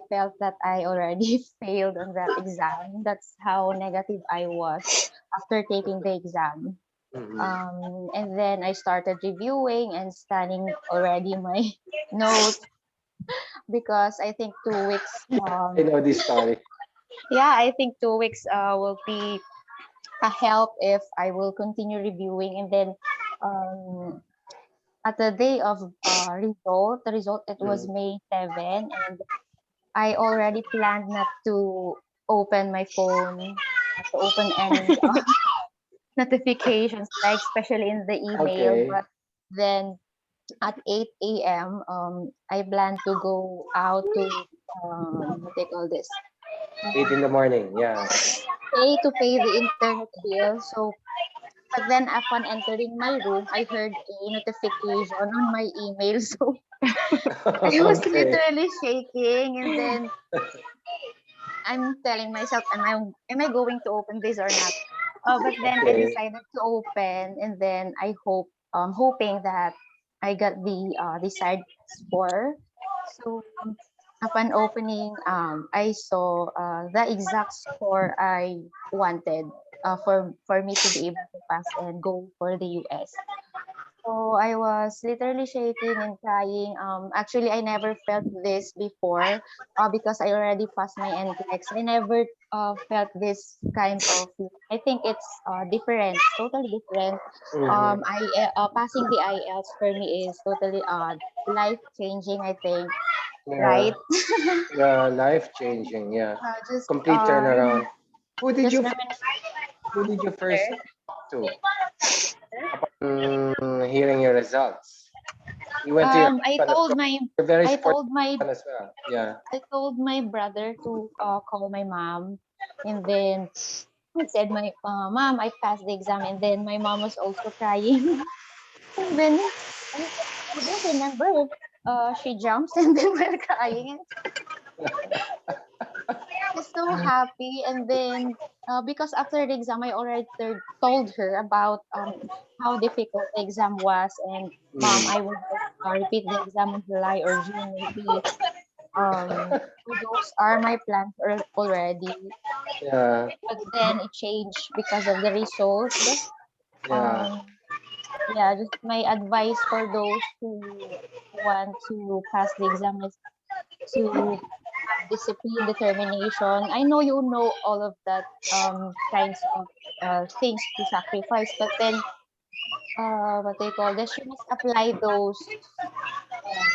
felt that I already failed on that exam. That's how negative I was after taking the exam. Mhm. And then I started reviewing and studying already my notes because I think 2 weeks. I know this story. Yeah, I think 2 weeks will be a help if I will continue reviewing, and then um at the day of the result, it was Mhm. May 7, and I already planned not to open my phone, not to open any notifications, like especially in the email. Okay. But then at 8 a.m., I plan to go out to what they call this, 8 in the morning. Yeah. pay the internet bill. So, but then upon entering my room, I heard a notification on my email. So I was Okay. literally shaking, and then I'm telling myself, am I going to open this or not? But then I Okay. decided to open, and then hoping that I got the desired score. So upon opening, I saw the exact score I wanted for me to be able to pass and go for the US. So I was literally shaking and crying. Actually, I never felt this before because I already passed my NCLEX. I never felt this kind of. I think it's different, totally different. Mhm. Passing the IELTS for me is totally life changing. I think, Yeah. right? Yeah. Life changing. Yeah. Just Complete turnaround. Who did just you reminisce. Who did you first Sir. talk to hearing your results? You went to your I husband, of told course. my You're very I supportive told my husband as well. Yeah. I told my brother to call my mom, and then I said, my mom, I passed the exam, and then my mom was also crying. And then I don't remember if she jumps and then we're crying. She's so happy. And then because after the exam, I already told her about how difficult the exam was. And mom, Mm, I will just repeat the exam in July or June maybe. So those are my plans already. yeah, But then it changed because of the results. yeah. Yeah, just my advice for those who want to pass the exam is to have discipline, determination. I know you know all of that kinds of things to sacrifice, but then what they call this, you must apply those um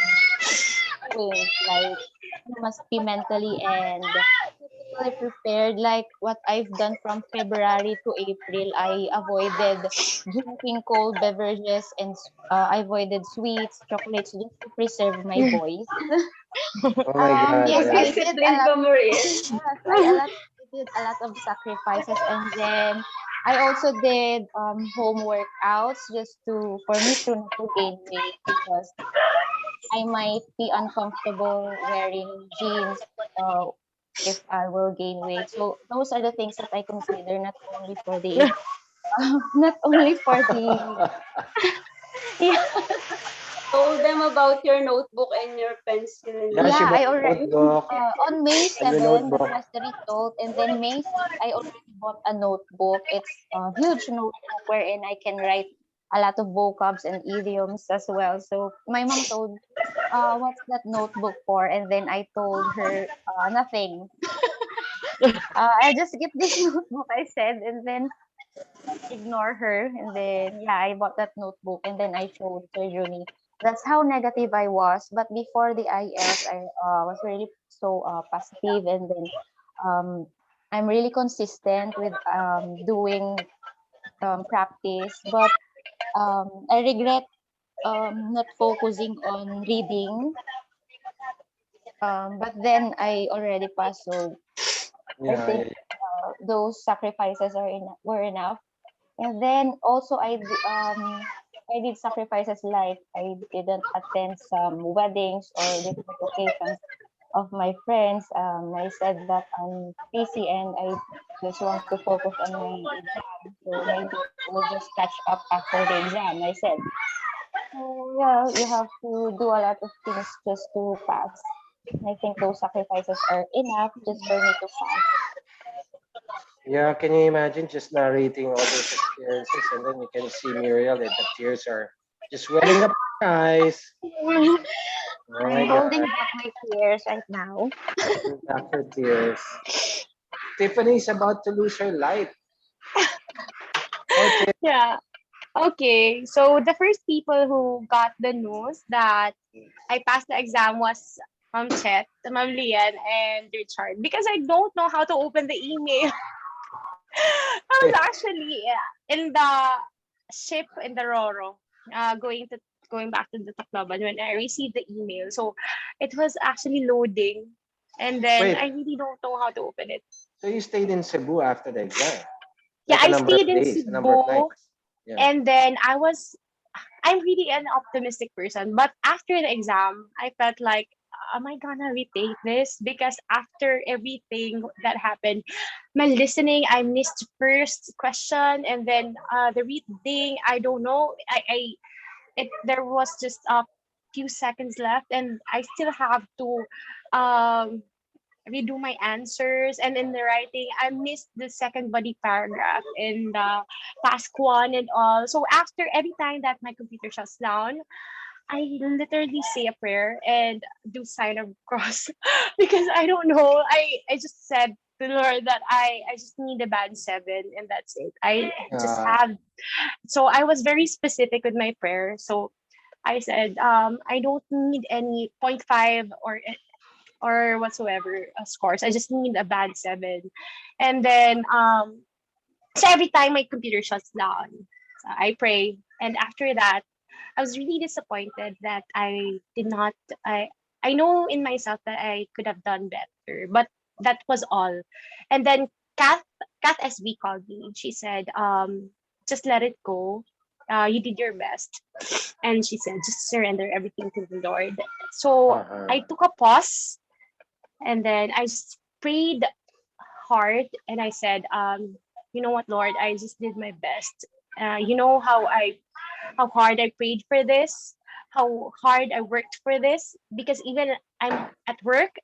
wins. Like you must be mentally and physically prepared. Like what I've done from February to April, I avoided drinking cold beverages and I avoided sweets, chocolates just to preserve my voice. Oh my God, Yes, yeah. I did a Discipline lot. ka, Maria. Yes, I did a lot of sacrifices, and then I also did home workouts just to for me to not to gain weight because I might be uncomfortable wearing jeans if I will gain weight. So those are the things that I consider not only for the not only for the yeah, Told them about your notebook and your pencil and Yeah, she yeah, bought I a already notebook on May and the 7 that notebook. was the result, and then May 6 I already bought a notebook. It's a huge notebook wherein I can write a lot of vocabs and idioms as well. So my mom told, what's that notebook for? And then I told her, nothing. I'll just get this notebook, I said, and then ignore her. And then, yeah, I bought that notebook and then I showed Sir Juni. That's how negative I was. But before the IELTS, I was really so positive. And then um, I'm really consistent with doing practice. But I regret not focusing on reading. But then I already passed. So I Yeah, think yeah. those sacrifices were enough. And then also I did sacrifices like I didn't attend some weddings or different occasions of my friends. I said that I'm busy and I just want to focus on my exam. So maybe we'll just catch up after the exam. I said. So yeah, you have to do a lot of things just to pass. I think those sacrifices are enough just for me to pass. Yeah, can you imagine just narrating all those experiences and then you can see Muriel and the tears are just welling up in her eyes. Oh I'm my holding God, back my tears right now. back her tears. Tiffany's about to lose her light. Okay. Yeah. Okay. So the first people who got the news that I passed the exam was Ma'am Chet, Ma'am Lian, and Richard because I don't know how to open the email. I was actually in the ship in the Roro, going back to the Tacloban when I received the email. So it was actually loading, and then Wait, I really don't know how to open it. so you stayed in Cebu after the exam? Yeah, Like a I number of stayed in days, a number of Cebu, nights. Yeah. and then I'm really an optimistic person, but after the exam, I felt like, am I gonna retake this? Because after everything that happened, my listening, I missed first question, and then the reading, I don't know. There was just a few seconds left, and I still have to um redo my answers, and in the writing I missed the second body paragraph in the task one and all. So after every time that my computer shuts down, I literally say a prayer and do sign of cross because I don't know. I just said to the Lord that I just need a band 7 and that's it. I just Uh, have, so I was very specific with my prayer. So I said, I don't need any point 0.5 or whatsoever scores. I just need a band 7. And then so every time my computer shuts down, I pray. And after that, I was really disappointed that I did not I know in myself that I could have done better, but that was all. And then Kath Kat SB called me. She said, just let it go. You did your best. And she said, just surrender everything to the Lord. So I Uh-huh. took a pause and then I just prayed hard and I said, you know what, Lord, I just did my best. You know how hard I prayed for this, how hard I worked for this, because even I'm at work,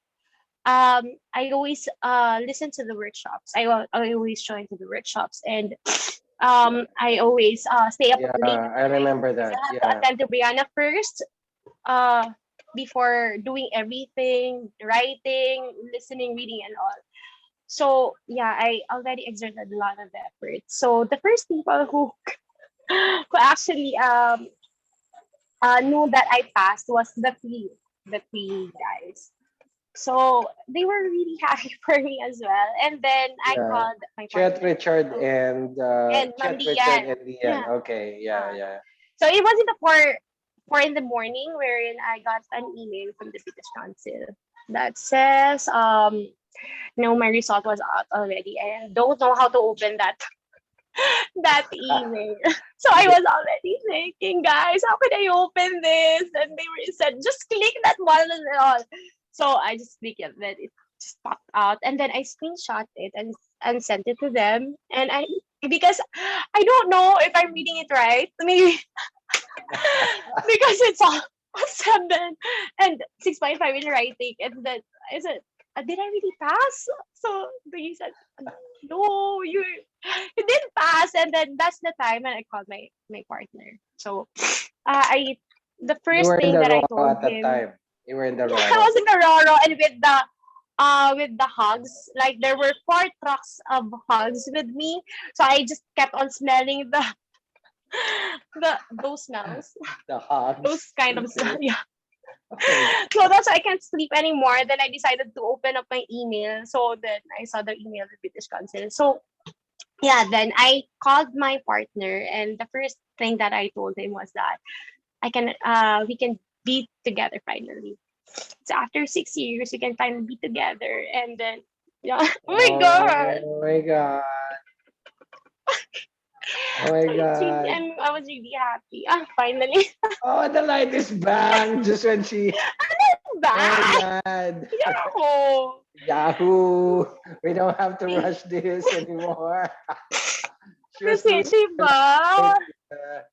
I always listen to the workshops. I always join to the workshops, and I always stay up Yeah, late I remember because that. I have to Yeah. attend to Brianna first. Uh, Before doing everything, writing, listening, reading, and all. So yeah, I already exerted a lot of effort. So the first people who actually knew that I passed was the three guys. So they were really happy for me as well. And then I Yeah. called my partner and Ma'am Chet Richard Dian. and Lian. Yeah. Okay. Yeah, Uh, yeah. so it wasn't a four in the morning wherein I got an email from the British Council that says no, my result was out already. I don't know how to open that email. So I was already thinking, guys, how could I open this? And they were said, just click that button and all. So I just clicked it, then it just popped out, and then I screenshot it and sent it to them. And I because I don't know if I'm reading it right, maybe because it's all 7 and 6.5 in writing, and then I said, did I really pass? So they said, no, you didn't pass. And then that's the time when I called my partner. So I the You first were in thing the that I Roro told at that him, time. You were in the I Roro. was in the Roro and with the hugs, like there were 4 trucks of hugs with me. So I just kept on smelling those smells, The hogs. those kind of Okay. yeah. Oh my So that's why I can't sleep anymore. Then I decided to open up my email. So then I saw the email of the British Council. So yeah, then I called my partner, and the first thing that I told him was that we can be together finally. So after 6 years, we can finally be together. And then yeah, oh my god. Oh my god. Oh my So it's really, god. I was really happy. Finally. Oh, the light is back just when she. Oh my Bye. god. Yahoo. Yahoo! We don't have to rush this anymore. She was Kasi, doing diba? it.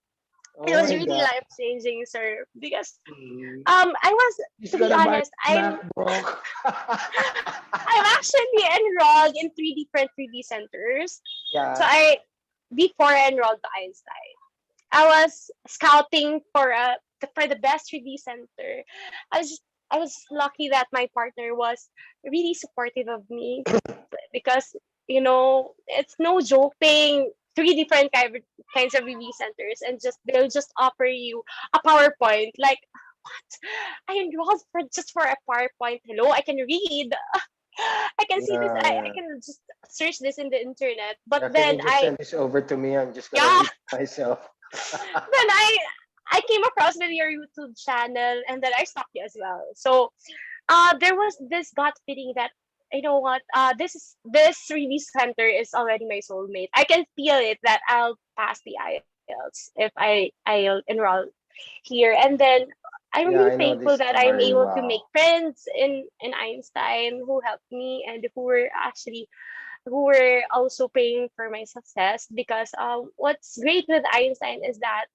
It Oh was my really god. life changing, sir. Because Hmm. I was, She's to be gonna buy honest, a MacBook. I'm actually enrolled in 3 different 3D centers. So Yeah. before I enrolled to Einstein, I was scouting for the best 3D center. I was I was lucky that my partner was really supportive of me because it's no joke paying 3 different kinds of review centers, and they'll just offer you a PowerPoint. Like, what? I enrolled for a PowerPoint. Hello, I can read. I can see this. Yeah, I yeah. can just search this in the internet. But Yeah, can you then just send this over to me? I'm just gonna yeah, read it myself. then I came across with your YouTube channel, and then I stalked you as well. So there was this gut feeling that, you know what, this release center is already my soulmate. I can feel it that I'll pass the IELTS if I'll enroll here. And then I'm Yeah, really I know thankful this that I'm story. able to make Wow. friends in Einstein who helped me, and who were also praying for my success. Because what's great with Einstein is that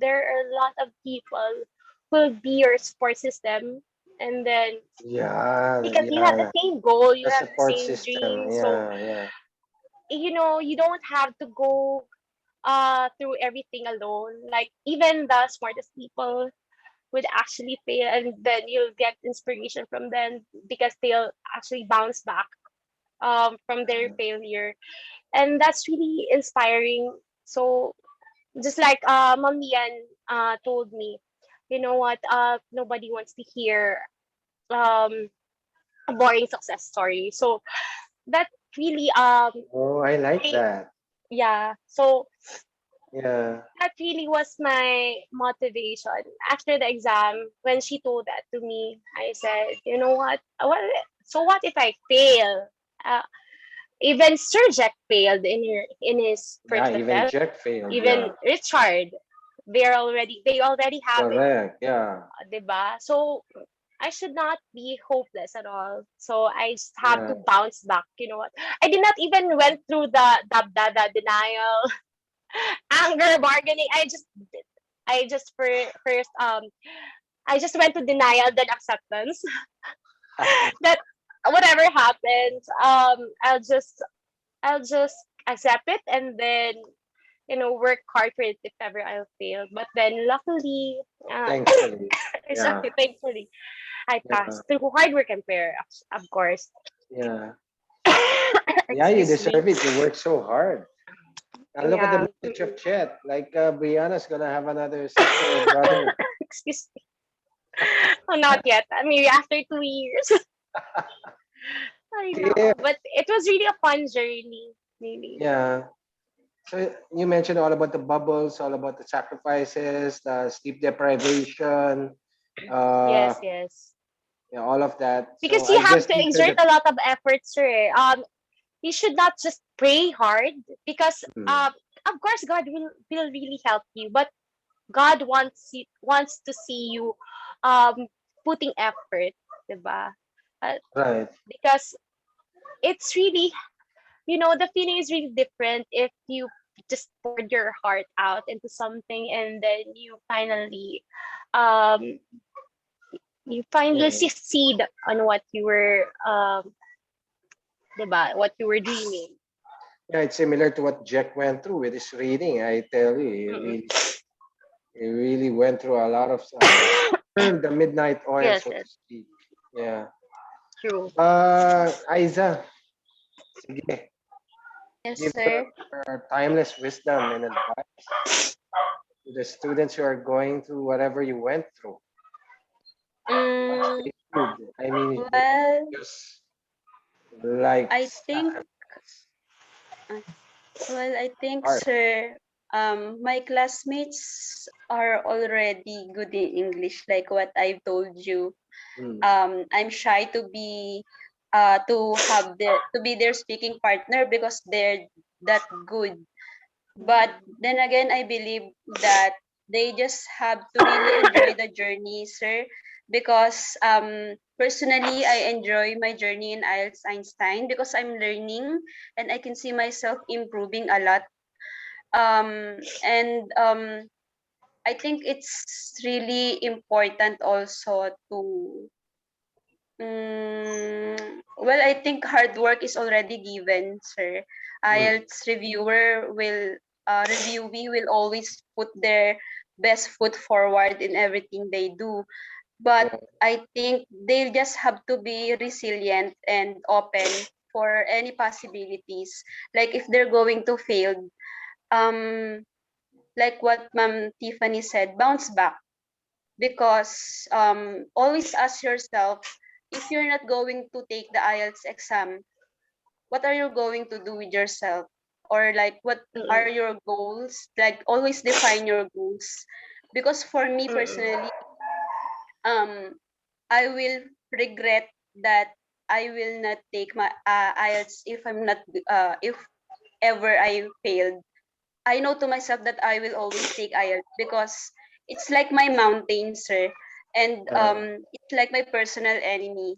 there are a lot of people who will be your support system. And then Yeah, because you have the yeah. same goal, you The have the support same system. dream. So Yeah, yeah. you don't have to go through everything alone. Like, even the smartest people would actually fail, and then you'll get inspiration from them because they'll actually bounce back from their failure. And that's really inspiring. So just like Mom Lian told me, you know what, nobody wants to hear um a boring success story. So that really Oh, I like I, that. yeah, so Yeah. that really was my motivation. After the exam, when she told that to me, I said, you know what, so what if I fail? uh, even Sir Jack failed in his Yeah, first even attempt. Jack failed. Even Yeah, Richard, they already have it, correct. Yeah, 'di ba? So I should not be hopeless at all. So I just have yeah, to bounce back. You know what? I did not even went through the denial, anger, bargaining. I just first I just went to denial then acceptance. That whatever happens, I'll just accept it and then work hard for it if ever I'll fail. But then luckily, thankfully. Yeah, sorry, thankfully I yeah, passed through hard work and prayer, of course. yeah. Yeah, you Excuse me. deserve it. You work so hard. Now look at the Yeah. message of Chet. Like Brianna's gonna have another sister or brother. Excuse me. Oh, not yet. Maybe after 2 years. I Yeah, know. But it was really a fun journey. Really. yeah. So you mentioned all about the bubbles, all about the sacrifices, the sleep deprivation, uh, Yes, yes. all of that. So Because you I have guess to these are exert the. a lot of effort, sir. You should not just pray hard because Hmm, of course God will really help you, but God wants to see you um putting effort, diba? Uh, right. because it's really, the feeling is really different if you just poured your heart out into something and then um you finally Yeah. succeed on what you were, 'di ba? What you were dreaming. Yeah, it's similar to what Jack went through with his reading. I tell you, Mm-mm. he really went through a lot of earned the midnight oil, Yes, so to yes, speak. Yeah. true. Aiza, sige, Yes, give sir. your timeless wisdom and advice to the students who are going through whatever you went through. What's Mm, the food? I mean, well, just like I think sacrifice. uh, I think, Art. sir, my classmates are already good in English, like what I've told you. Mm, I'm shy to be their speaking partner because they're that good. But then again, I believe that they just have to really enjoy the journey, sir. Because personally, I enjoy my journey in IELTS Einstein because I'm learning and I can see myself improving a lot. And I think it's really important also to I think hard work is already given, sir. mm, IELTS reviewee will always put their best foot forward in everything they do. But yeah, I think they just have to be resilient and open for any possibilities. Like if they're going to fail, um, like what Ma'am Tiffany said, bounce back because always ask yourself if you're not going to take the IELTS exam, what are you going to do with yourself? Or like what Mm-mm. are your goals? Like always define your goals. Because for me Mm-mm. personally, um, I will regret that I will not take my IELTS if ever I failed. I know to myself that I will always take IELTS because it's like my mountain, sir, and yeah, it's like my personal enemy.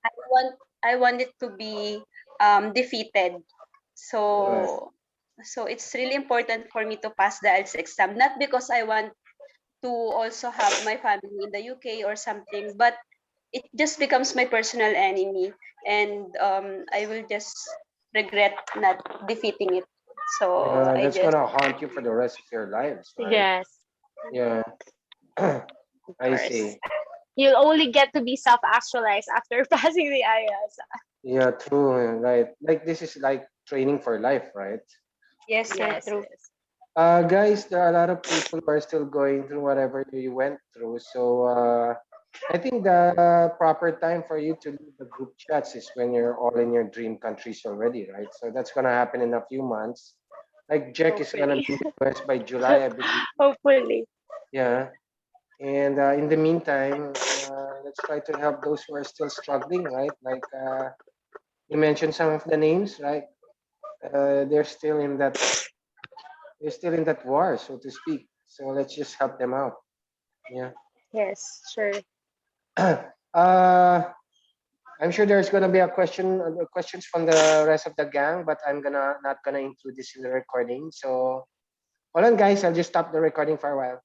I want I want it to be defeated. right. So it's really important for me to pass the IELTS exam, not because I want to also have my family in the UK or something, but it just becomes my personal enemy, and I will just regret not defeating it. So Yeah, I that's just gonna haunt you for the rest of your lives, right? Yes, Yeah. of I course. see. You'll only get to be self-actualized after passing the IELTS. Yeah, true. Right. Like this is like training for life, right? yes, sir, Yes, true. yes. Guys, there are a lot of people who are still going through whatever you went through. So I think the proper time for you to leave the group chats is when you're all in your dream countries already, right? So that's gonna happen in a few months. Like Jack is gonna Hopefully. be in the US by July, I believe. Hopefully. Yeah. And in the meantime, let's try to help those who are still struggling, right? Like you mentioned some of the names, right? they're still in that war, so to speak. So let's just help them out. Yeah. Yes, sure. uh, I'm sure there's gonna be a questions from the rest of the gang, but I'm not gonna include this in the recording. So hold on, guys. I'll just stop the recording for a while.